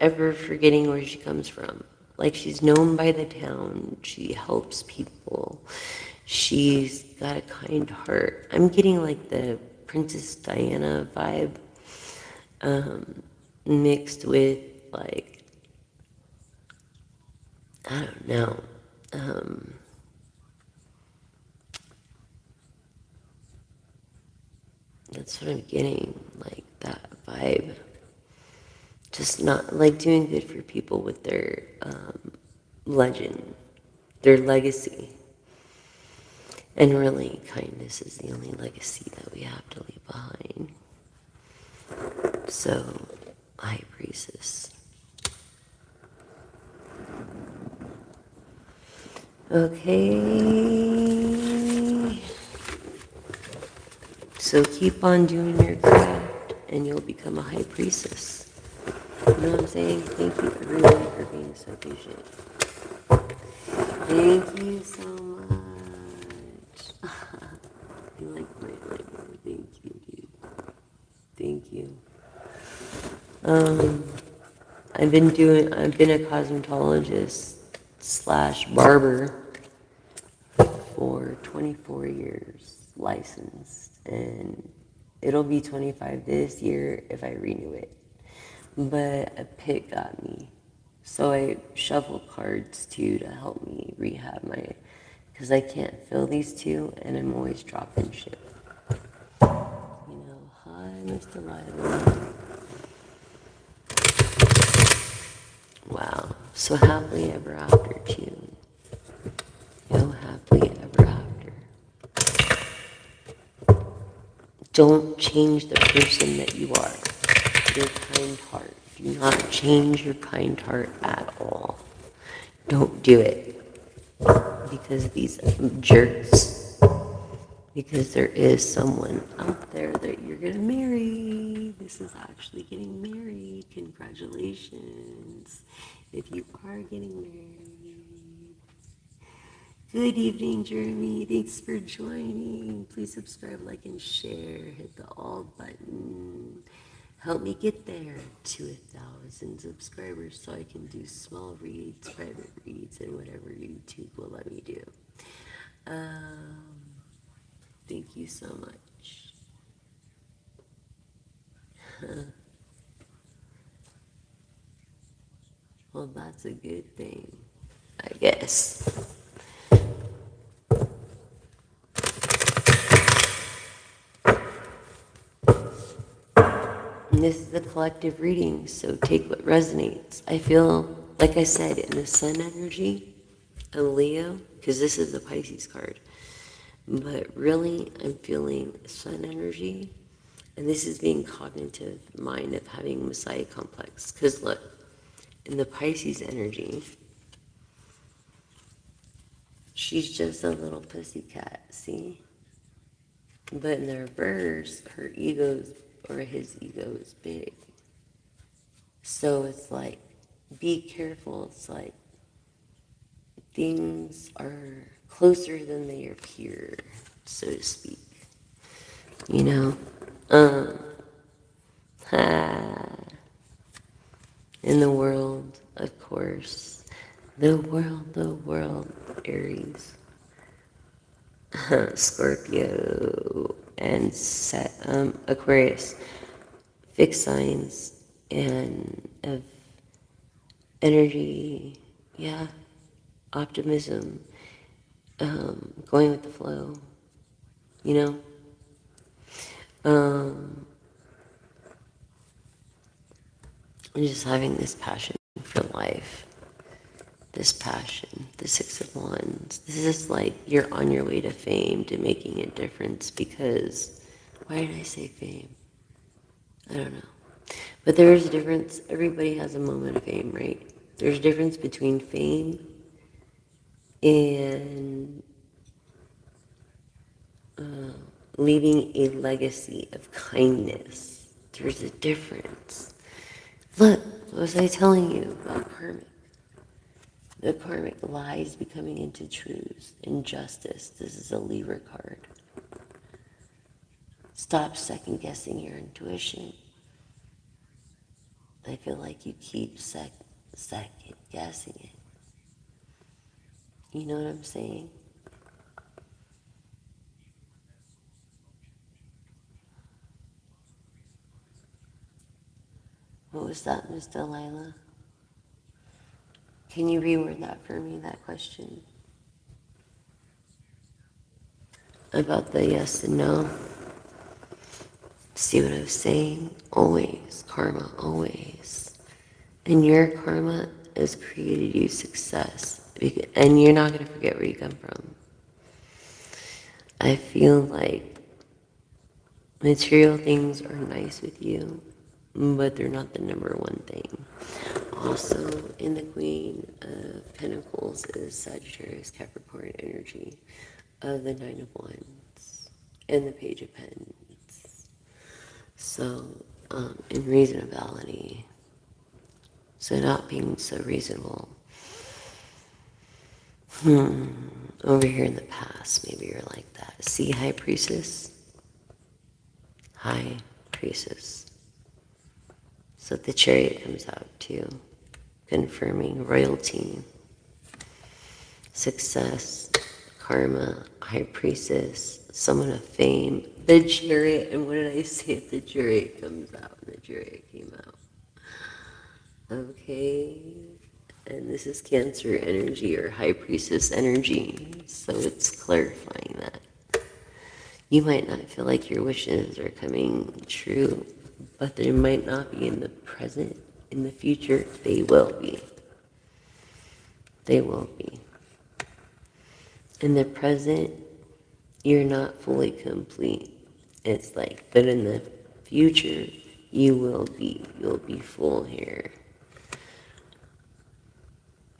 ever forgetting where she comes from. Like, she's known by the town. She helps people. She's got a kind heart. I'm getting like the Princess Diana vibe, mixed with like, I don't know. Um, that's what I'm getting, like that vibe. Just not like doing good for people with their legend, their legacy. And really, kindness is the only legacy that we have to leave behind. So, High Priestess. Okay. So keep on doing your craft, and you'll become a High Priestess. You know what I'm saying? Thank you, everyone, for being so patient. Thank you so much. You like my label. Thank you, dude. Thank you. I've been a cosmetologist slash barber for 24 years, licensed, and it'll be 25 this year if I renew it. But a pit got me, so I shuffle cards too to help me rehab because I can't fill these two, and I'm always dropping shit. You know, hi, Mr. Riley. Wow, so happily ever after too. Yo, happily ever after. Don't change the person that you are. Your kind heart. Do not change your kind heart at all. Don't do it. Because these jerks. Because there is someone out there that you're going to marry. This is actually getting married. Congratulations. If you are getting married. Good evening, Jeremy. Thanks for joining. Please subscribe, like, and share. Hit the all button. Help me get there to 1,000 subscribers so I can do small reads, private reads, and whatever YouTube will let me do. Thank you so much. Well, that's a good thing, I guess. And this is a collective reading, so take what resonates. I feel, like I said, in the sun energy, a Leo, because this is the Pisces card. But really, I'm feeling sun energy, and this is being cognitive mind of having Messiah complex. Because look, in the Pisces energy, she's just a little pussycat, see? But in the reverse, her ego's, or his ego is big. So it's like, be careful. It's like, things are closer than they appear, so to speak. You know? In the world, of course. The world, Aries. Scorpio and Aquarius. Fixed signs and of energy, yeah, optimism, going with the flow, you know. And just having this passion for life, this passion, the Six of Wands. This is like you're on your way to fame, to making a difference, because, why did I say fame? I don't know. But there's a difference. Everybody has a moment of fame, right? There's a difference between fame and leaving a legacy of kindness. There's a difference. Look, what was I telling you about karmic? The karmic lies becoming into truths and justice. This is a Libra card. Stop second guessing your intuition. I feel like you keep second guessing it. You know what I'm saying? What was that, Miss Delilah? Can you reword that for me, that question? About the yes and no? See what I was saying? Always, karma, always. And your karma has created you success. And you're not going to forget where you come from. I feel like material things are nice with you, but they're not the number one thing. Also, in the Queen of Pentacles is Sagittarius Capricorn energy of the Nine of Wands and the Page of Pens. So, in reasonability, so not being so reasonable. Over here in the past, maybe you're like that. See, High Priestess? High Priestess. So the Chariot comes out too, confirming royalty, success, karma, High Priestess, someone of fame, the Chariot. And what did I say if the Chariot comes out? And the Chariot came out. Okay. And this is Cancer energy or High Priestess energy. So it's clarifying that. You might not feel like your wishes are coming true, but they might not be in the present. In the future, they will be. They will be. In the present, you're not fully complete. It's like, but in the future, you will be. You'll be full here.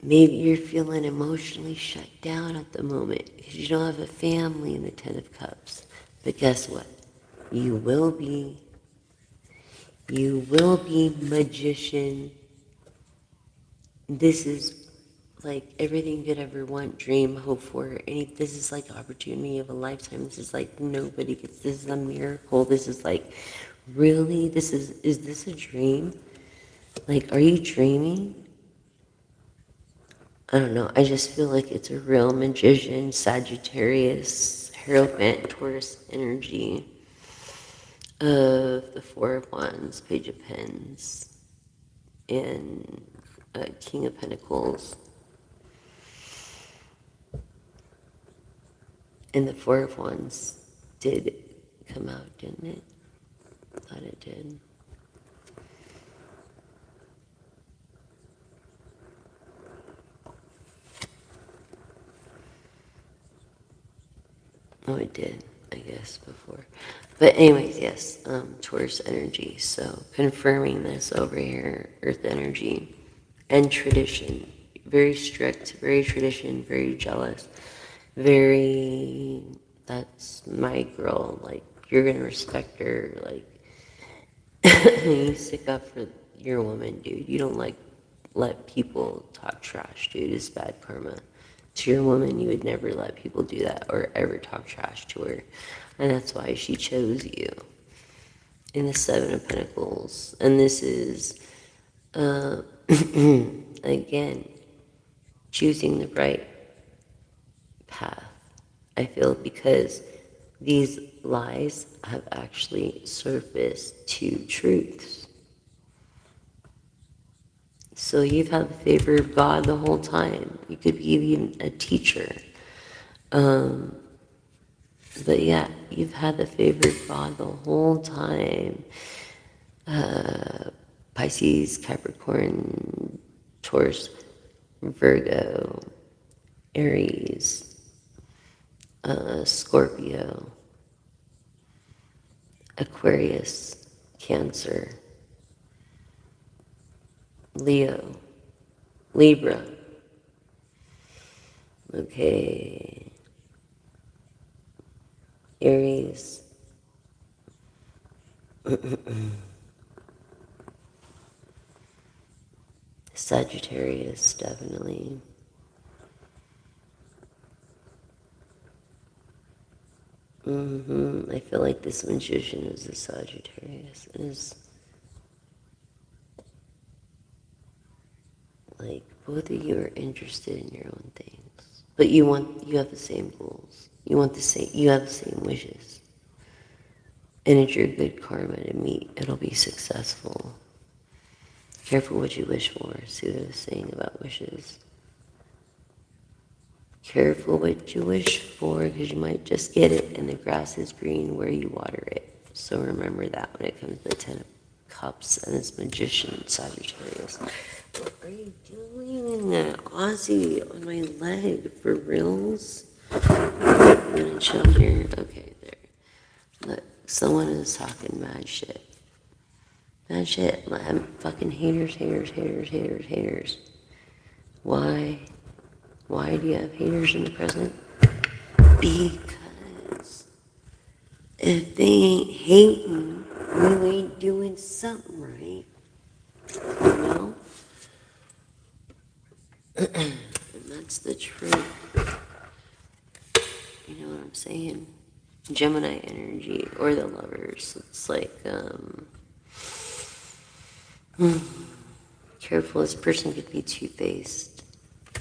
Maybe you're feeling emotionally shut down at the moment because you don't have a family in the Ten of Cups. But guess what? You will be. You will be, magician. This is like everything you could ever want, dream, hope for. This is like opportunity of a lifetime. This is like nobody gets. This is a miracle. This is like, really? Is this a dream? Like, are you dreaming? I don't know. I just feel like it's a real magician, Sagittarius, Hierophant, Taurus energy of the Four of Wands, Page of Pens, and King of Pentacles. And the Four of Wands did come out, didn't it? I thought it did. Oh, it did, I guess, before. But anyways, yes, Taurus energy. So confirming this over here, Earth energy and tradition. Very strict, very tradition, very jealous, very, that's my girl. Like, you're going to respect her. Like, you stick up for your woman, dude. You don't, like, let people talk trash, dude. It's bad karma. To your woman, you would never let people do that or ever talk trash to her. And that's why she chose you. In the Seven of Pentacles. And this is, again, choosing the right path. I feel because these lies have actually surfaced to truths. So you've had the favor of God the whole time. You could be even a teacher. But yeah, you've had the favor of God the whole time. Pisces, Capricorn, Taurus, Virgo, Aries, Scorpio, Aquarius, Cancer, Leo, Libra. Okay. Aries, Sagittarius, definitely. I feel like this magician is a Sagittarius. It is like both of you are interested in your own things, but you have the same goals. You have the same wishes, and it's your good karma to meet. It'll be successful. Careful what you wish for. See what I was saying about wishes. Careful what you wish for, because you might just get it, and the grass is green where you water it. So remember that when it comes to the Ten of Cups and this magician Sagittarius. What are you doing, Ozzy, on my leg? For reals? I'm gonna chill here. Okay, there. Look, someone is talking mad shit. Mad shit. I'm fucking haters, haters, haters, haters, haters. Why? Why do you have haters in the present? Because if they ain't hating, you ain't doing something right. You know? And that's the truth. You know what I'm saying? Gemini energy or the lovers. It's like, careful, this person could be two-faced.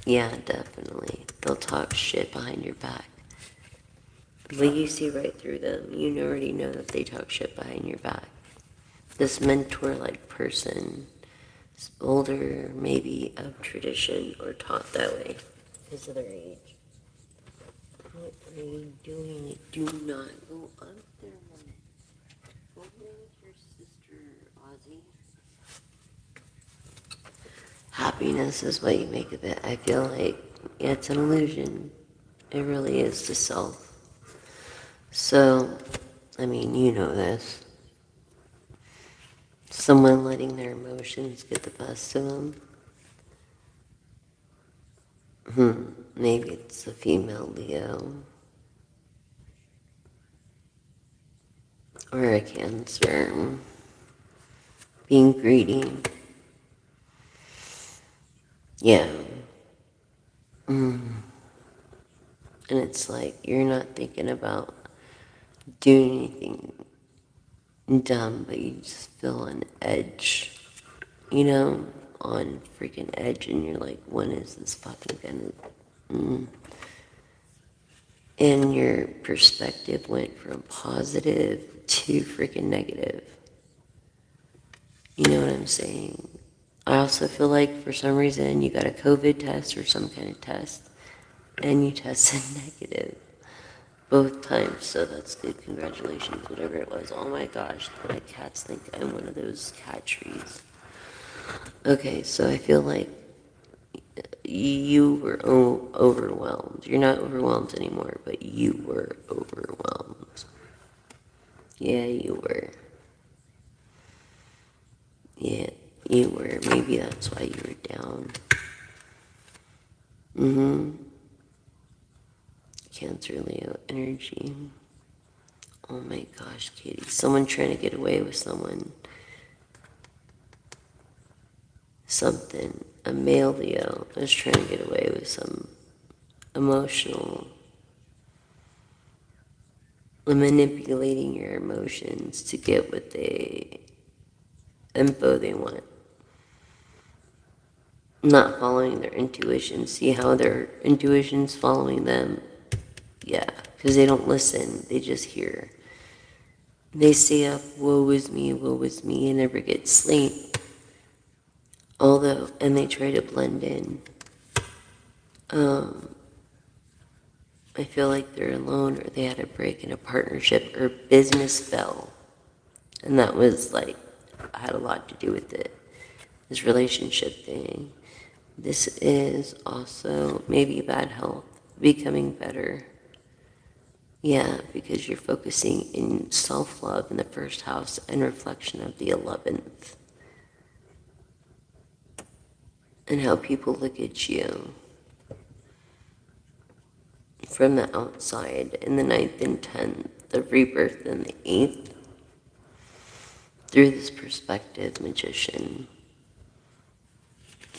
Yeah, definitely. They'll talk shit behind your back. But you see right through them. You already know that they talk shit behind your back. This mentor-like person is older, maybe of tradition, or taught that way because of their age. What are you doing? Do not go up there, woman. Go play with your sister, Ozzy. Happiness is what you make of it. I feel like it's an illusion. It really is to self. So, I mean, you know this. Someone letting their emotions get the best of them. Maybe it's a female Leo. Or a Cancer. Being greedy. Yeah. And it's like you're not thinking about doing anything dumb, but you just feel on edge. You know? On freaking edge, and you're like, when is this fucking gonna... And your perspective went from positive to freaking negative. You know what I'm saying? I also feel like for some reason you got a COVID test or some kind of test, and you tested negative both times, so that's good. Congratulations, whatever it was. Oh my gosh, my cats think I'm one of those cat trees. Okay, so I feel like you were overwhelmed. You're not overwhelmed anymore, but you were overwhelmed. Yeah, you were. Yeah, you were. Maybe that's why you were down. Cancer, Leo energy. Oh my gosh, Katie. Someone trying to get away with someone. Something. A male Leo is trying to get away with some emotional... manipulating your emotions to get what info they want. Not following their intuition. See how their intuition's following them? Yeah, because they don't listen. They just hear. They stay up, woe is me, and never get sleep. Although, and they try to blend in. I feel like they're alone, or they had a break in a partnership, or business fell. And that was like, had a lot to do with it. This relationship thing. This is also maybe bad health, becoming better. Yeah, because you're focusing in self-love in the first house and reflection of the 11th. And how people look at you from the outside in the 9th and 10th, the rebirth in the 8th. through this perspective, magician.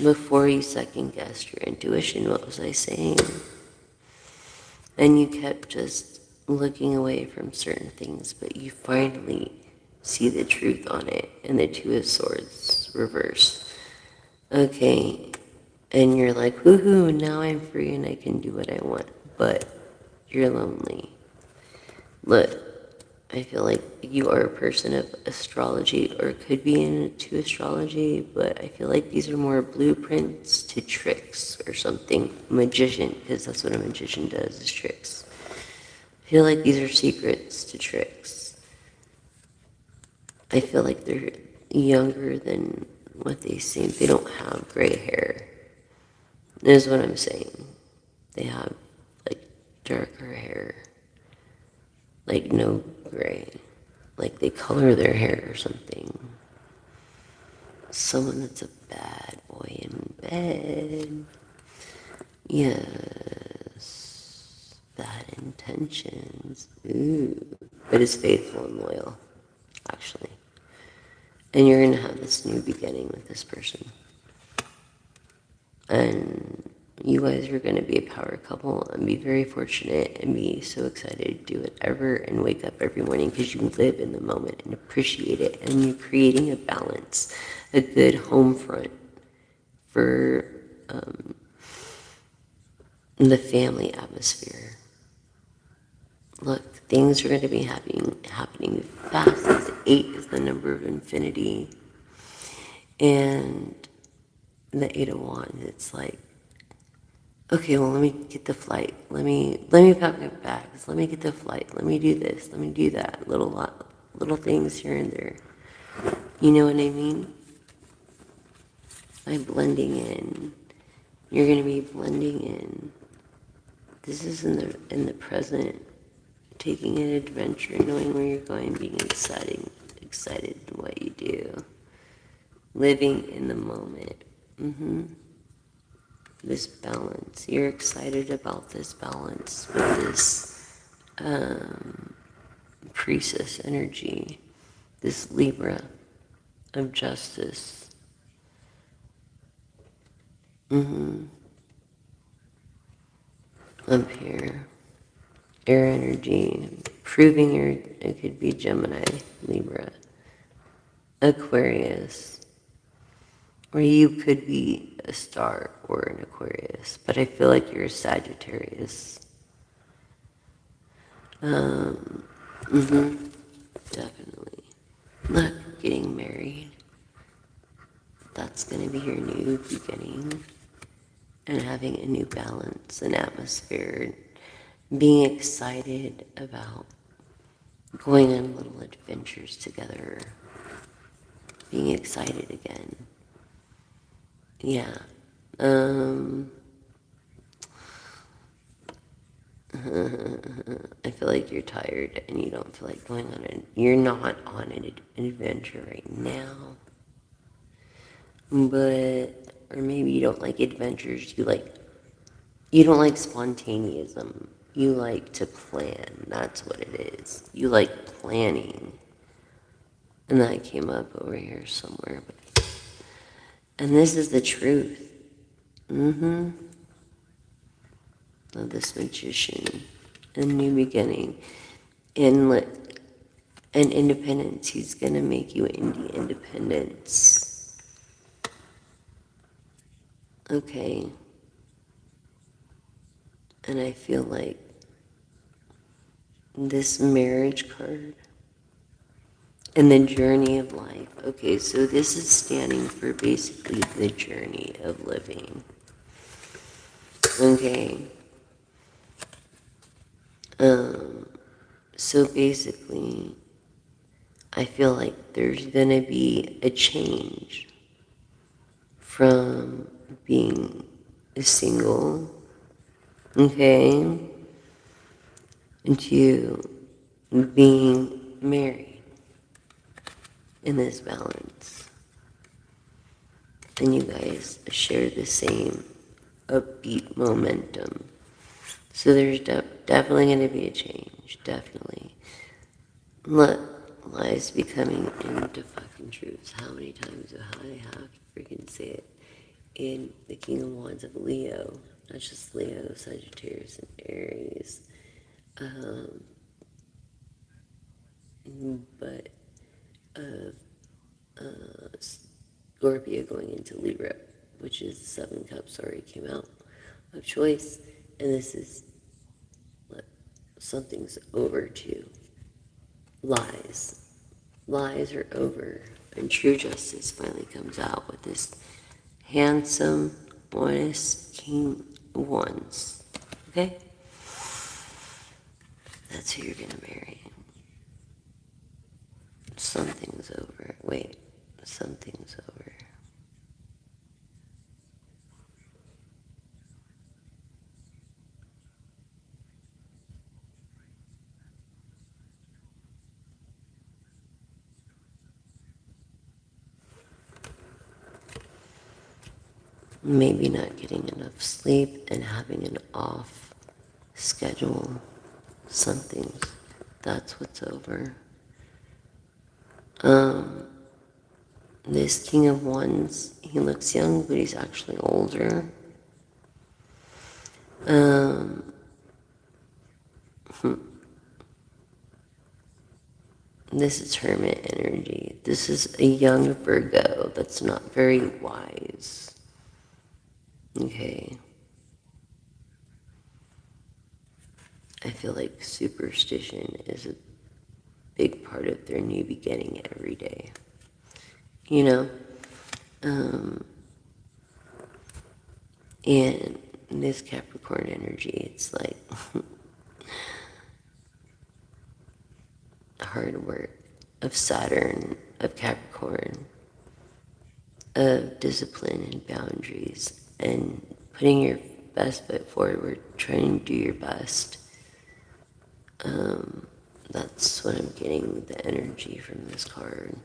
Before you second guessed your intuition, what was I saying? And you kept just looking away from certain things, but you finally see the truth on it, and the Two of Swords reversed. Okay, and you're like, woohoo, now I'm free and I can do what I want, but you're lonely. Look, I feel like you are a person of astrology, or could be into astrology, but I feel like these are more blueprints to tricks or something. Magician, because that's what a magician does, is tricks. I feel like these are secrets to tricks. I feel like they're younger than what they seem. They don't have gray hair, is what I'm saying. They have, like, darker hair. Like, no gray. Like, they color their hair or something. Someone that's a bad boy in bed. Yes. Bad intentions. Ooh. But is faithful and loyal, actually. And you're going to have this new beginning with this person. And you guys are going to be a power couple and be very fortunate and be so excited to do whatever and wake up every morning because you live in the moment and appreciate it. And you're creating a balance, a good home front for the family atmosphere. Look, things are going to be happening fast, as 8 is the number of infinity. And the 8 of Wands, it's like, okay, well, let me get the flight. Let me pack my bags. Let me get the flight. Let me do this. Let me do that. Little things here and there. You know what I mean? By blending in, you're gonna be blending in. This is in the present, taking an adventure, knowing where you're going, being excited in what you do, living in the moment. This balance. You're excited about this balance with this priestess energy, this Libra of justice. Up here, air energy, proving it could be Gemini, Libra, Aquarius, or you could be a star or an Aquarius, but I feel like you're a Sagittarius. Definitely. Look, getting married. That's going to be your new beginning. And having a new balance and atmosphere. Being excited about going on little adventures together. Being excited again. Yeah. I feel like you're tired and you don't feel like going on it. You're not on an adventure right now. But, or maybe you don't like adventures. You don't like spontaneism. You like to plan. That's what it is. You like planning. And that came up over here somewhere. And this is the truth. Of this magician. A new beginning. And independence. He's going to make you independence. Okay. And I feel like this marriage card and the journey of life. Okay, so this is standing for basically the journey of living. Okay. So basically, I feel like there's gonna be a change from being single, okay, into being married in this balance. And you guys share the same upbeat momentum. So there's definitely going to be a change, definitely. Lies becoming into fucking truths. How many times do I have to freaking say it? In the King of Wands of Leo, not just Leo, Sagittarius, and Aries, but Scorpio going into Libra, which is the Seven Cups already came out of choice, and this is what something's over too. Lies. Lies are over, and true justice finally comes out with this handsome, honest King of Wands. Okay? That's who you're gonna marry. Something's over. Wait, something's over. Maybe not getting enough sleep and having an off schedule. Something's, that's what's over. This King of Wands, he looks young, but he's actually older. This is Hermit energy. This is a young Virgo that's not very wise. Okay. I feel like superstition is a big part of their new beginning every day. You know? And this Capricorn energy, it's like hard work of Saturn, of Capricorn, of discipline and boundaries, and putting your best foot forward, trying to do your best. That's what I'm getting, the energy from this card.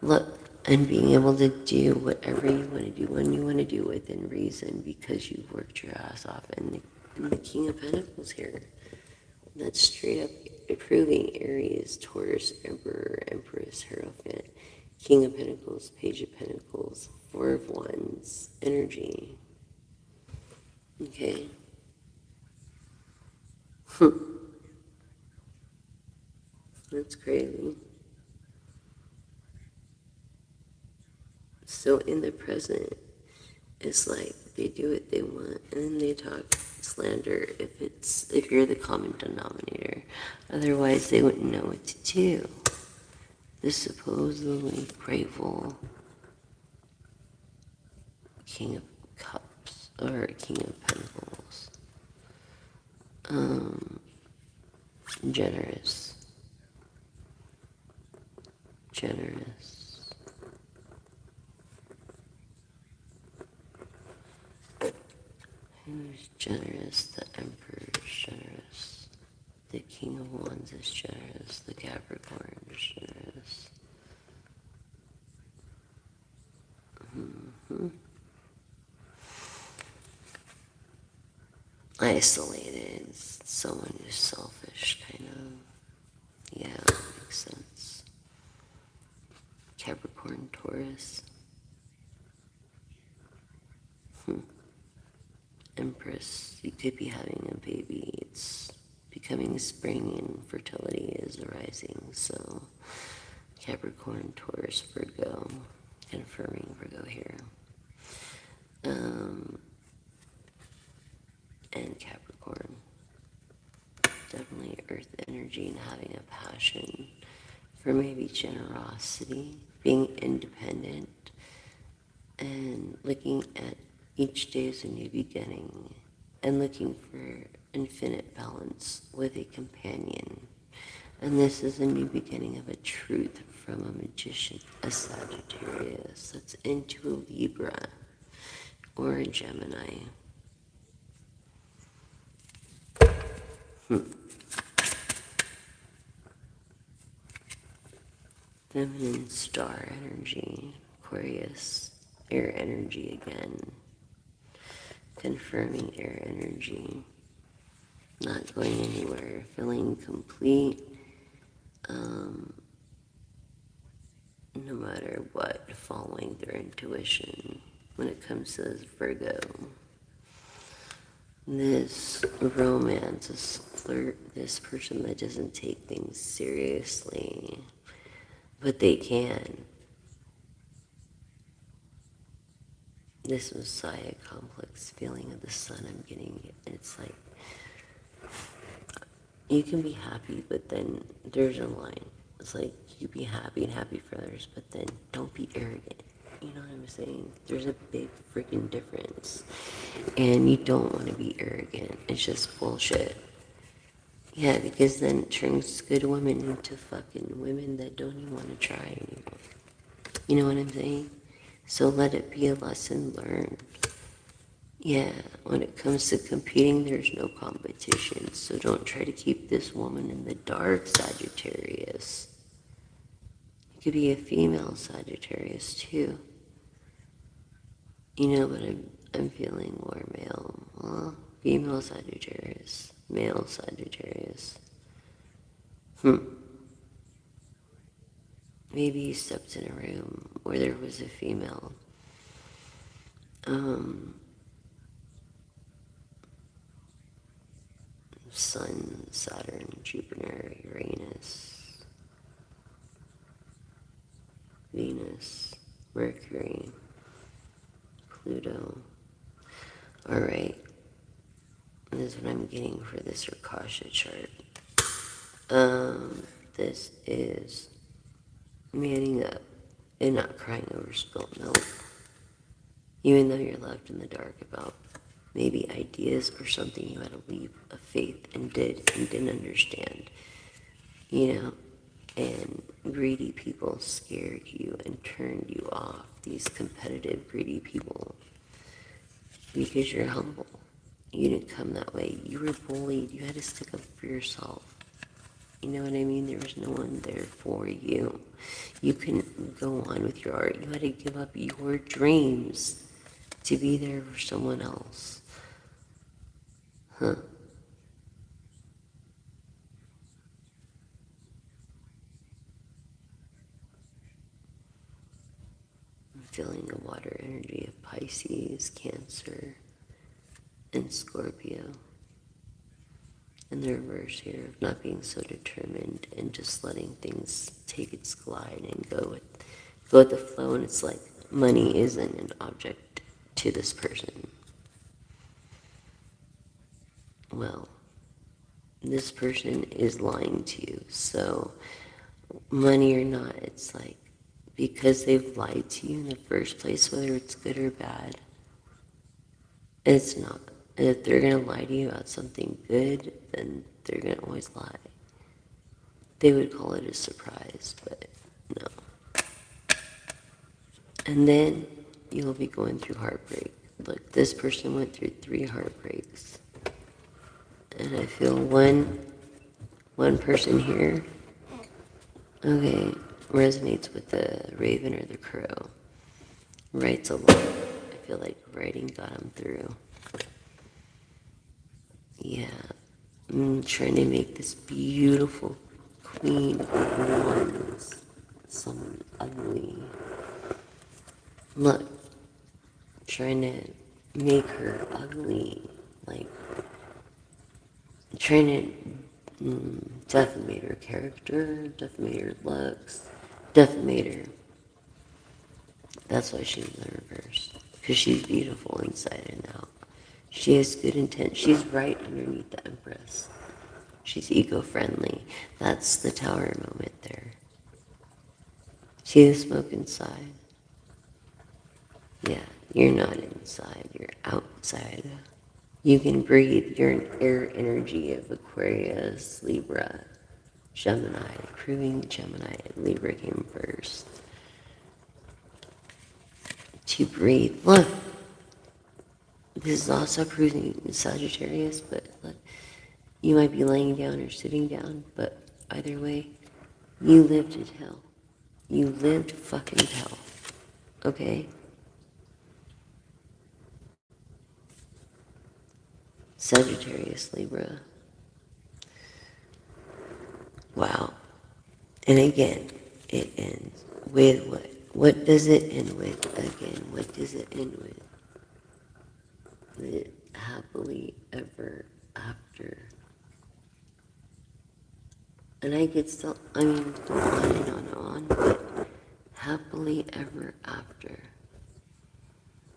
Look, and being able to do whatever you want to do when you want to do within reason because you've worked your ass off. And the King of Pentacles here. That's straight up approving Aries, Taurus, Emperor, Empress, Hierophant, King of Pentacles, Page of Pentacles, Four of Wands, energy. Okay. That's crazy. So in the present, it's like they do what they want and then they talk slander if you're the common denominator. Otherwise they wouldn't know what to do. The supposedly grateful King of Cups or King of Pentacles. Generous. Generous. Who's generous? The Emperor is generous. The King of Wands is generous. The Capricorn is generous. Isolated. Someone who's selfish, kind of. Yeah, that makes sense. Capricorn, Taurus. Empress, you could be having a baby. It's becoming spring and fertility is arising. So Capricorn, Taurus, Virgo, confirming Virgo here. And Capricorn. Definitely earth energy and having a passion for maybe generosity, being independent, and looking at each day as a new beginning, and looking for infinite balance with a companion. And this is a new beginning of a truth from a magician, a Sagittarius that's into a Libra or a Gemini. Feminine star energy, Aquarius, air energy again. Confirming air energy. Not going anywhere, feeling complete, no matter what, following their intuition when it comes to this Virgo. This romance, this flirt, this person that doesn't take things seriously, but they can. This Messiah complex feeling of the sun I'm getting, it's like, you can be happy, but then there's a line. It's like, you be happy and happy for others, but then don't be arrogant. You know what I'm saying? There's a big freaking difference. And you don't want to be arrogant. It's just bullshit. Yeah, because then it turns good women into fucking women that don't even want to try anymore. You know what I'm saying? So let it be a lesson learned. Yeah, when it comes to competing, there's no competition. So don't try to keep this woman in the dark, Sagittarius. It could be a female Sagittarius too. You know, but I'm feeling more male. Well, female Sagittarius, male Sagittarius. Maybe you stepped in a room where there was a female. Sun, Saturn, Jupiter, Uranus, Venus, Mercury, Pluto. Alright, this is what I'm getting for this Rakasha chart. This is manning up and not crying over spilt milk. Even though you're left in the dark about maybe ideas or something you had a leap of faith and didn't understand. You know? And greedy people scared you and turned you off. These competitive, greedy people. Because you're humble. You didn't come that way. You were bullied. You had to stick up for yourself. You know what I mean? There was no one there for you. You couldn't go on with your art. You had to give up your dreams to be there for someone else. Huh. I'm feeling the water energy of Pisces, Cancer, and Scorpio. And the reverse here of not being so determined and just letting things take its glide and go with the flow. And it's like money isn't an object to this person. Well, this person is lying to you. So money or not, it's like because they've lied to you in the first place, whether it's good or bad, it's not. If they're going to lie to you about something good, then they're going to always lie. They would call it a surprise, but no. And then you'll be going through heartbreak. Look, this person went through 3 heartbreaks. And I feel one person here, okay, resonates with the raven or the crow. Writes a lot. I feel like writing got him through. Yeah. I'm trying to make this beautiful queen of wands someone ugly. Look, trying to make her ugly, like trying to defamate her character, defamate her looks, defamate her. That's why she's in the reverse, because she's beautiful inside and out. She has good intent. She's right underneath the Empress. She's eco-friendly. That's the tower moment there. See the smoke inside? Yeah, you're not inside, you're outside. You can breathe. You're an air energy of Aquarius, Libra, Gemini, proving Gemini. Libra came first. To breathe. Look, this is also proving Sagittarius, but look, you might be laying down or sitting down, but either way, you lived in hell. You lived fucking hell. Okay? Sagittarius, Libra. Wow. And again, it ends With what? What does it end with? Again, what does it end with? Live happily ever after. And I could still, go on and on, but happily ever after.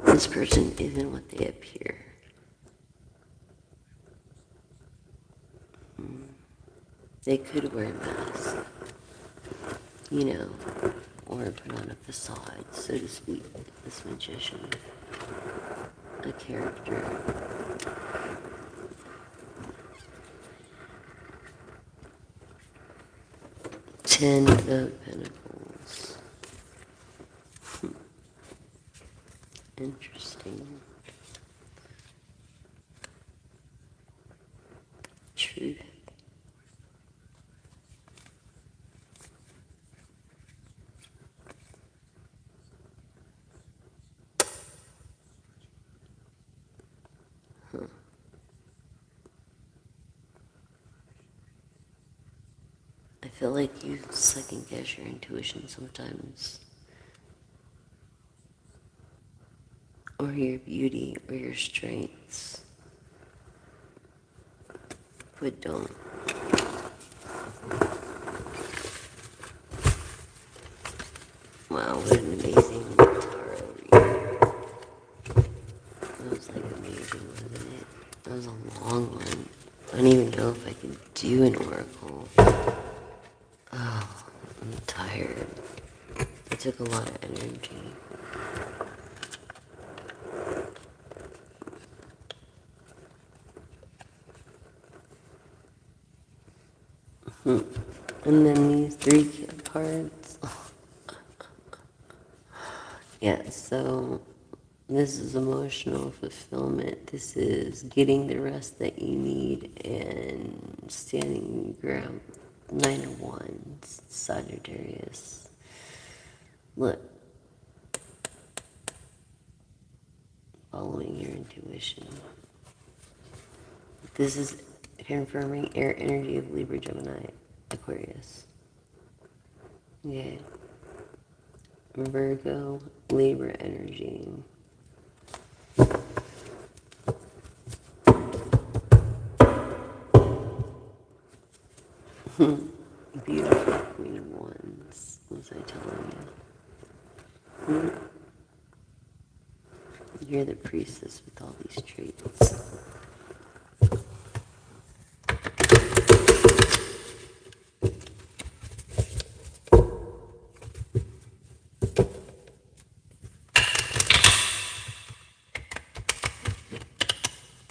This person isn't what they appear. They could wear a mask, or put on a facade, so to speak, this magician, a character. 10 of Pentacles. Interesting. Truth. I feel like you second guess your intuition sometimes. Or your beauty, or your strengths. But don't. Wow, what an amazing tarot reading. That was amazing, wasn't it? That was a long one. I don't even know if I can do an oracle. Oh, I'm tired. It took a lot of energy. And then these 3 cards. Yeah, so this is emotional fulfillment. This is getting the rest that you need and standing your ground. 9 of Wands, Sagittarius. Look, following your intuition. This is confirming air energy of Libra, Gemini, Aquarius. Okay. Virgo, Libra energy. Beautiful Queen of Wands. What was I telling you? You're the priestess with all these traits.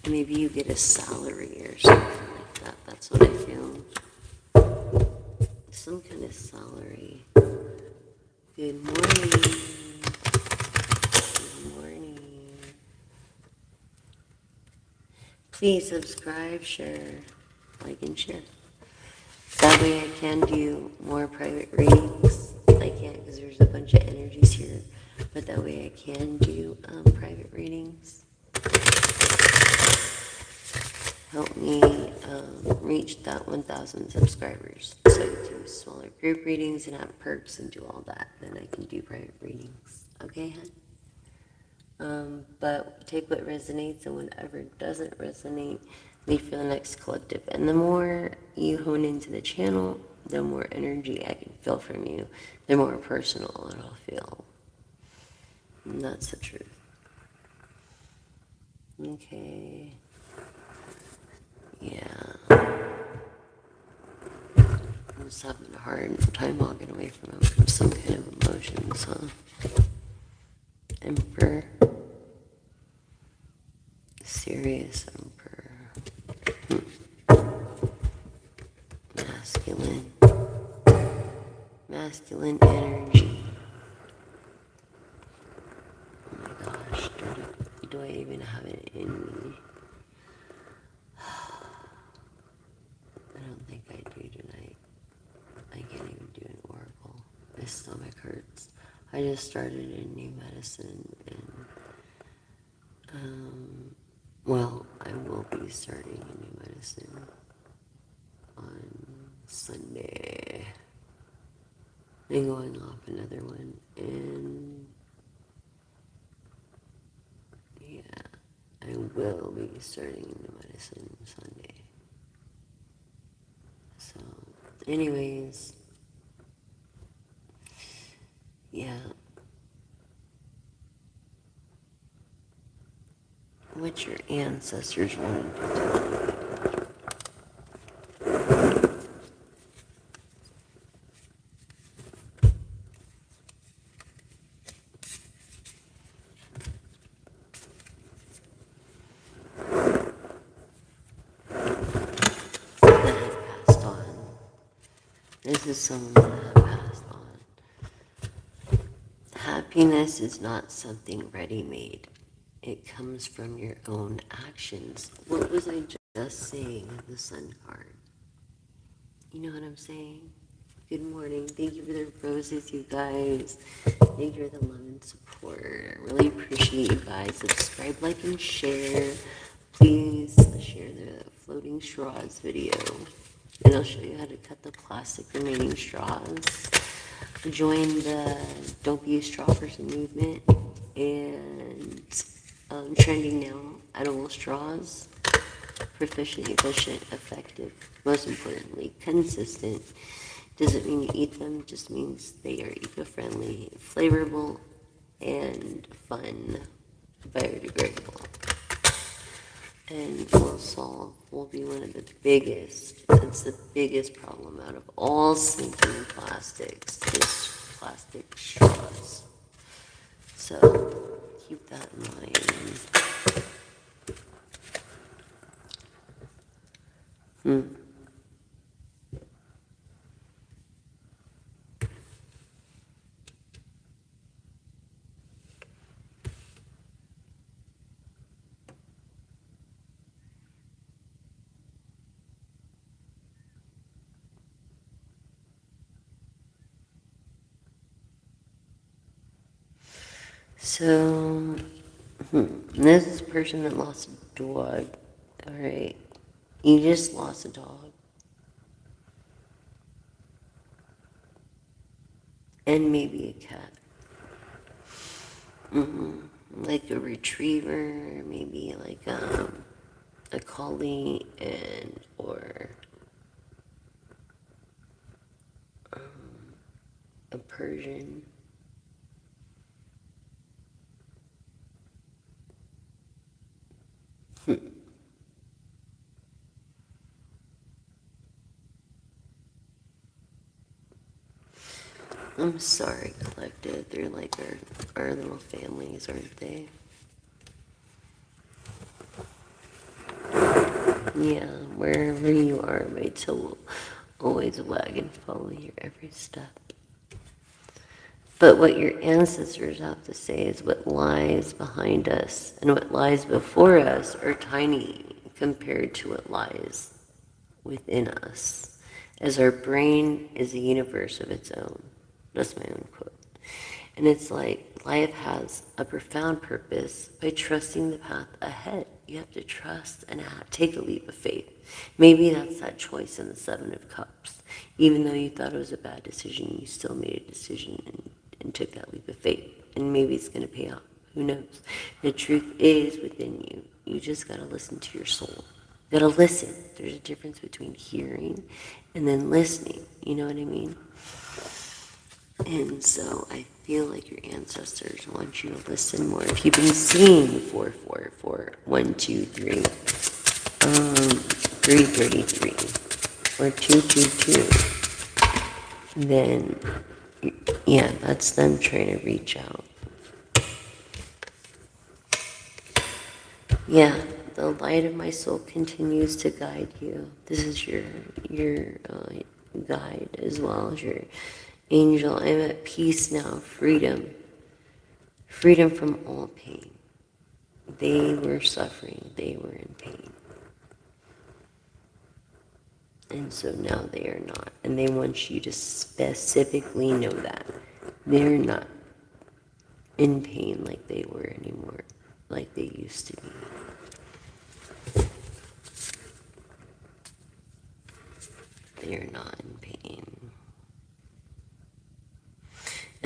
Maybe you get a salary or something like that. That's what I feel. Some kind of salary. Good morning. Good morning. Please subscribe, share, like, and share. That way I can do more private readings. I can't because there's a bunch of energies here. But that way I can do private readings. Help me reach that 1,000 subscribers so I can do smaller group readings and have perks and do all that. Then I can do private readings. Okay, hon? But take what resonates and whatever doesn't resonate, leave for the next collective. And the more you hone into the channel, the more energy I can feel from you, the more personal it'll feel. And that's the truth. Okay. Yeah. I'm just having a hard time walking away from some kind of emotions, huh? Emperor. Serious Emperor. Masculine. Masculine energy. Oh my gosh, do I even have it in me? I don't think I do tonight. I can't even do an oracle. My stomach hurts. I just started a new medicine and, I will be starting a new medicine on Sunday. and going off another one. And yeah, I will be starting the medicine Sunday. So, anyways, yeah. What your ancestors wanted to do. That have passed on. This is someone that have passed on. Happiness is not something ready-made. It comes from your own actions. What was I just saying with the sun card? You know what I'm saying? Good morning. Thank you for the roses, you guys. Thank you for the love and support. I really appreciate you guys. Subscribe, like, and share. Please share the floating straws video. And I'll show you how to cut the plastic remaining straws. Join the Don't Be a Straw Person movement. And trending now, edible straws. Proficient, efficient, effective, most importantly, consistent. Doesn't mean you eat them, just means they are eco-friendly, flavorful, and fun, biodegradable. And will be one of the biggest, it's the biggest problem out of all sinking plastics, is plastic straws. So keep that in mind. So, this is a person that lost a dog. Alright. You just lost a dog. And maybe a cat. Like a retriever, maybe like a collie, and or a Persian. I'm sorry, collective. They're like our little families, aren't they? Yeah, wherever you are, my toe will always wag and follow your every step. But what your ancestors have to say is what lies behind us and what lies before us are tiny compared to what lies within us, as our brain is a universe of its own. That's my own quote. And it's like life has a profound purpose by trusting the path ahead. You have to trust and take a leap of faith. Maybe that's that choice in the Seven of Cups. Even though you thought it was a bad decision, you still made a decision and took that leap of faith. And maybe it's going to pay off. Who knows? The truth is within you. You just got to listen to your soul. You got to listen. There's a difference between hearing and then listening. You know what I mean? And so I feel like your ancestors want you to listen more. If you've been seeing 444, 123, 333, or 222, then yeah, that's them trying to reach out. Yeah, the light of my soul continues to guide you. This is your guide as well as your angel. I'm at peace now, freedom. Freedom from all pain. They were suffering. They were in pain. And so now they are not. And they want you to specifically know that. They're not in pain like they were anymore, like they used to be. They are not in pain.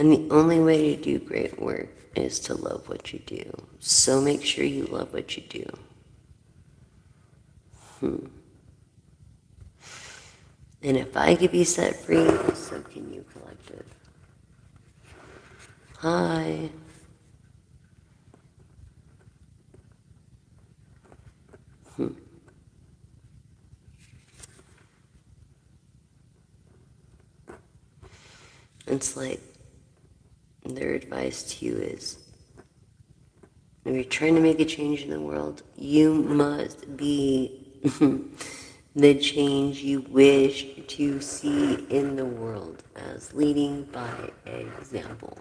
And the only way to do great work is to love what you do. So make sure you love what you do. And if I could be set free, so can you, collective. Hi. It's like their advice to you is, if you're trying to make a change in the world, you must be the change you wish to see in the world as leading by example.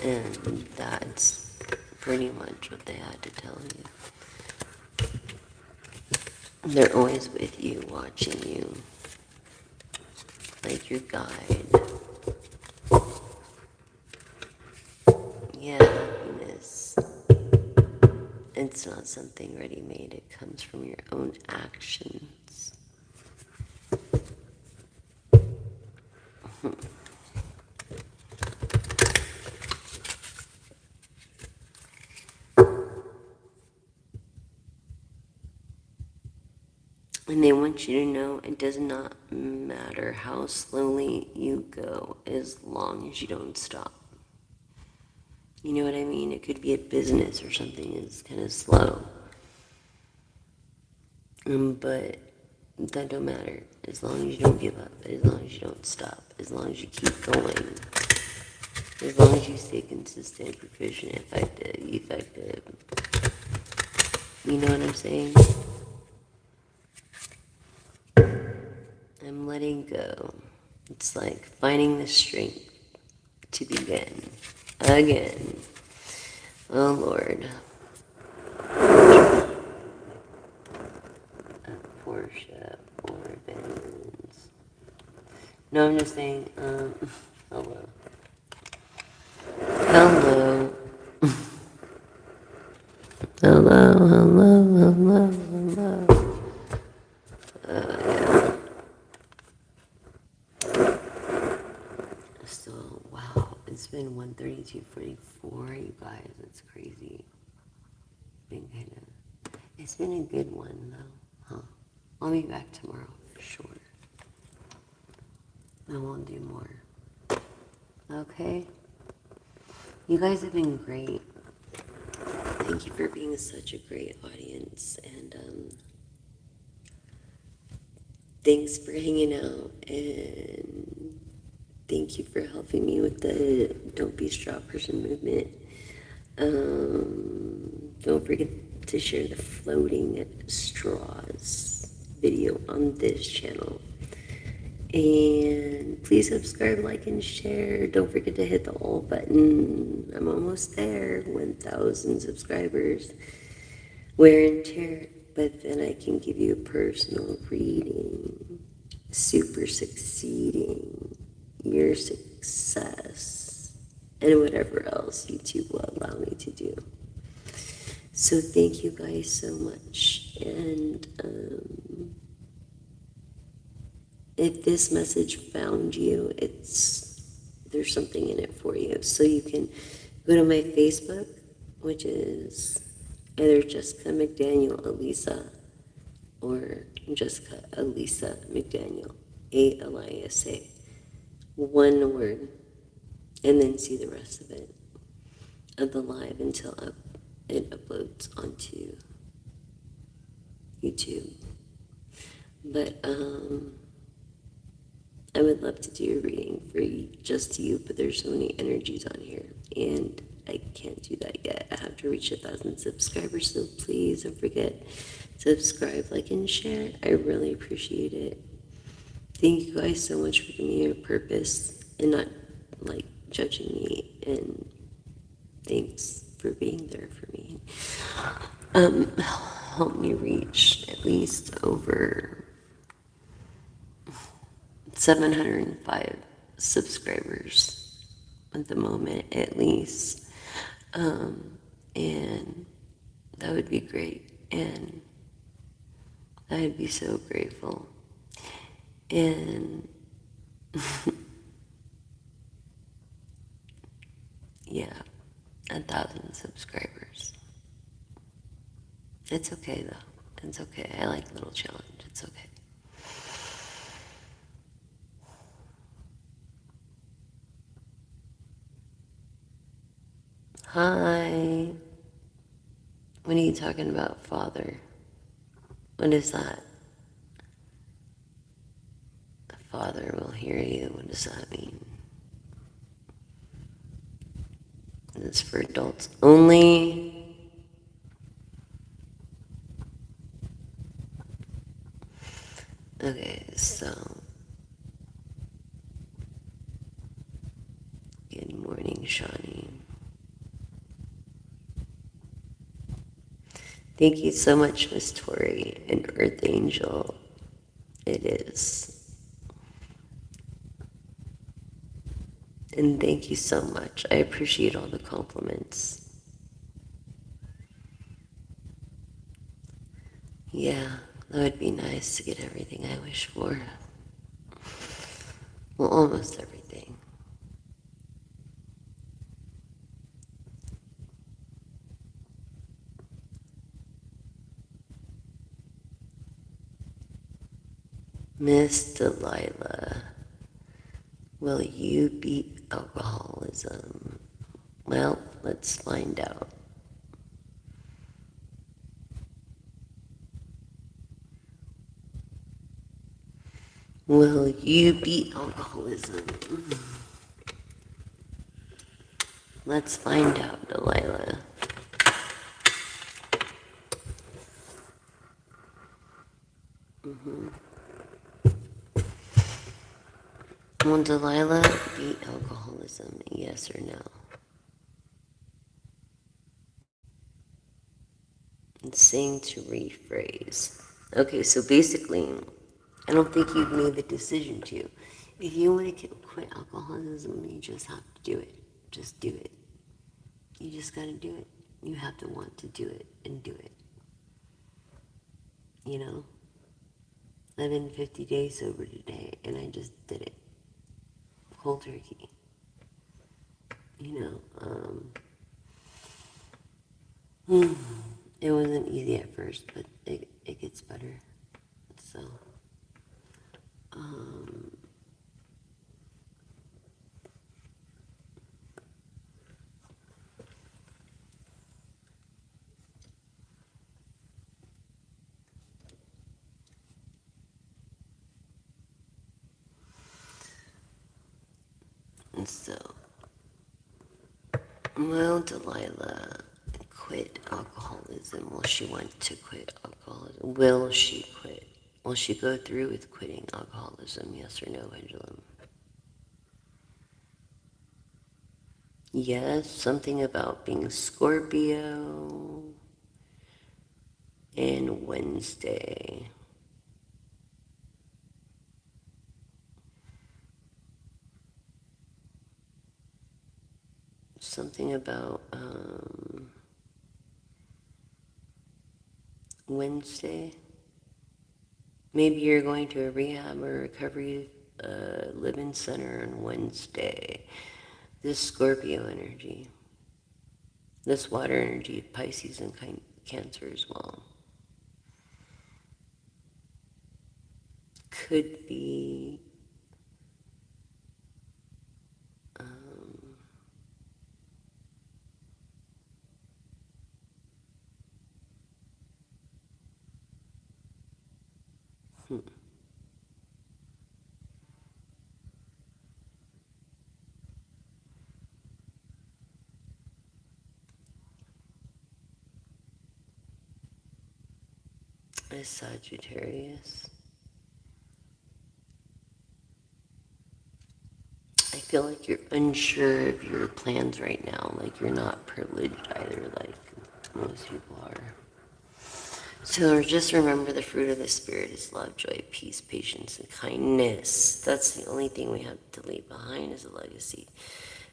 And that's pretty much what they had to tell you. They're always with you, watching you, like your guide. Yeah, happiness. It's not something ready-made. It comes from your own actions. And they want you to know it does not matter how slowly you go as long as you don't stop. You know what I mean? It could be a business or something that's kind of slow. But that don't matter. As long as you don't give up, as long as you don't stop, as long as you keep going, as long as you stay consistent, proficient, effective. You know what I'm saying? I'm letting go. It's like finding the strength to begin again. Oh Lord. Portia or Benz. No, I'm just saying, hello. Hello. Hello. Yeah. So, wow, it's been 1:32:44, you guys. That's crazy. It's been a good one, though, huh? I'll be back tomorrow, for sure. I won't do more. Okay? You guys have been great. Thank you for being such a great audience, and thanks for hanging out, and thank you for helping me with the Don't Be Straw Person movement. Don't forget to share the floating straws video on this channel. And please subscribe, like, and share. Don't forget to hit the all button. I'm almost there, 1,000 subscribers. Wear and tear, but then I can give you a personal reading. Super succeeding your success, and whatever else YouTube will allow me to do. So thank you guys so much, and if this message found you, there's something in it for you. So you can go to my Facebook, which is either Jessica McDaniel Elisa or Jessica Elisa McDaniel, ALISA, one word, and then see the rest of it, of the live until it uploads onto YouTube. But I would love to do a reading for just you, but there's so many energies on here, and I can't do that yet. I have to reach 1,000 subscribers, so please don't forget, subscribe, like, and share. I really appreciate it. Thank you guys so much for giving me a purpose and not, like, judging me, and thanks for being there for me. Help me reach at least over 705 subscribers at the moment, at least. And that would be great. And I'd be so grateful. And 1,000 subscribers. It's okay though. It's okay. I like little challenge. It's okay. Hi. What are you talking about, Father? What is that? The Father will hear you. What does that mean? Is this for adults only? Okay, so good morning, Shawnee. Thank you so much, Miss Tori and Earth Angel. It is. And thank you so much. I appreciate all the compliments. Yeah, that would be nice to get everything I wish for. Well, almost everything. Miss Delilah, will you beat alcoholism? Well, let's find out. Will you beat alcoholism? Let's find out, Delilah. Will Delilah beat alcoholism? Yes or no? It's saying to rephrase. Okay, so basically, I don't think you've made the decision to. If you want to quit alcoholism, you just have to do it. Just do it. You just gotta do it. You have to want to do it and do it. You know? I've been 50 days sober today, and I just did it. Cold turkey. You know, it wasn't easy at first, but it gets better. So, um, and so, well, Delilah quit alcoholism. Will she want to quit alcoholism? Will she quit? Will she go through with quitting alcoholism? Yes or no, Pendulum? Yes, something about being Scorpio and Wednesday. Something about Wednesday. Maybe you're going to a rehab or recovery living center on Wednesday. This Scorpio energy. This water energy, Pisces and Cancer as well. Could be a Sagittarius. I feel like you're unsure of your plans right now. Like you're not privileged either, like most people are. So just remember the fruit of the Spirit is love, joy, peace, patience, and kindness. That's the only thing we have to leave behind as a legacy.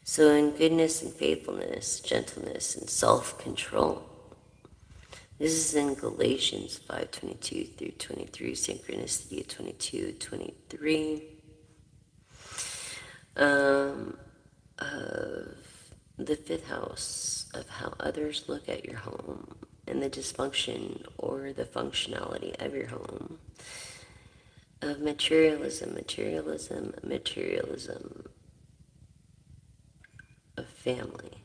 So in goodness and faithfulness, gentleness and self-control. This is in Galatians 5:22 through 23, synchronicity of 22:23. the fifth house of how others look at your home and the dysfunction or the functionality of your home, of materialism, of family.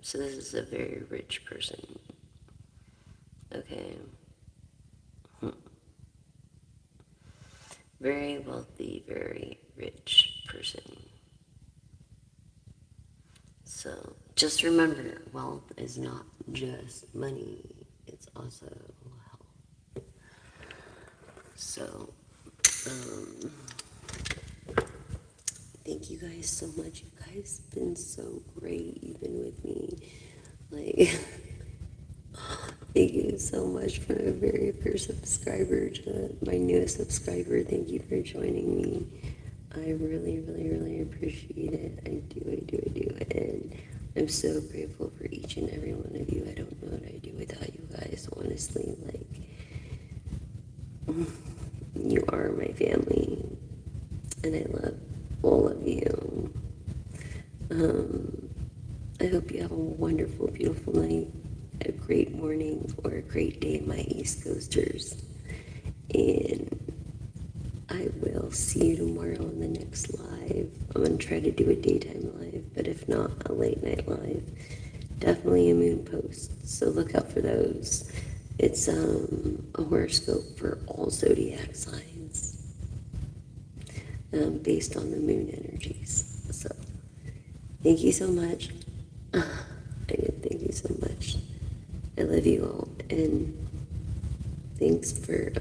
So this is a very rich person. Okay. Very wealthy, very rich person. So just remember, wealth is not just money, it's also health. So, thank you guys so much. You guys have been so great. You've been with me. Like, thank you so much for my very first subscriber to my newest subscriber. Thank you for joining me. I really, really, really appreciate it. I do. And I'm so grateful for each and every one of you. I don't know what I'd do without you guys, honestly. Like, you are my family. And I love all of you. I hope you have a wonderful, beautiful night, a great morning, or a great day, my East Coasters. And I will see you tomorrow on the next live. I'm going to try to do a daytime live, but if not, a late night live. Definitely a moon post, so look out for those. It's a horoscope for all zodiac signs based on the moon energies. So thank you so much. Again, thank you so much. I love you all, and thanks for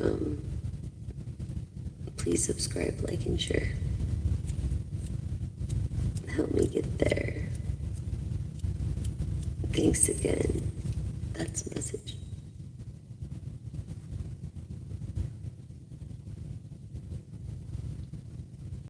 please subscribe, like, and share. Help me get there. Thanks again. That's the message.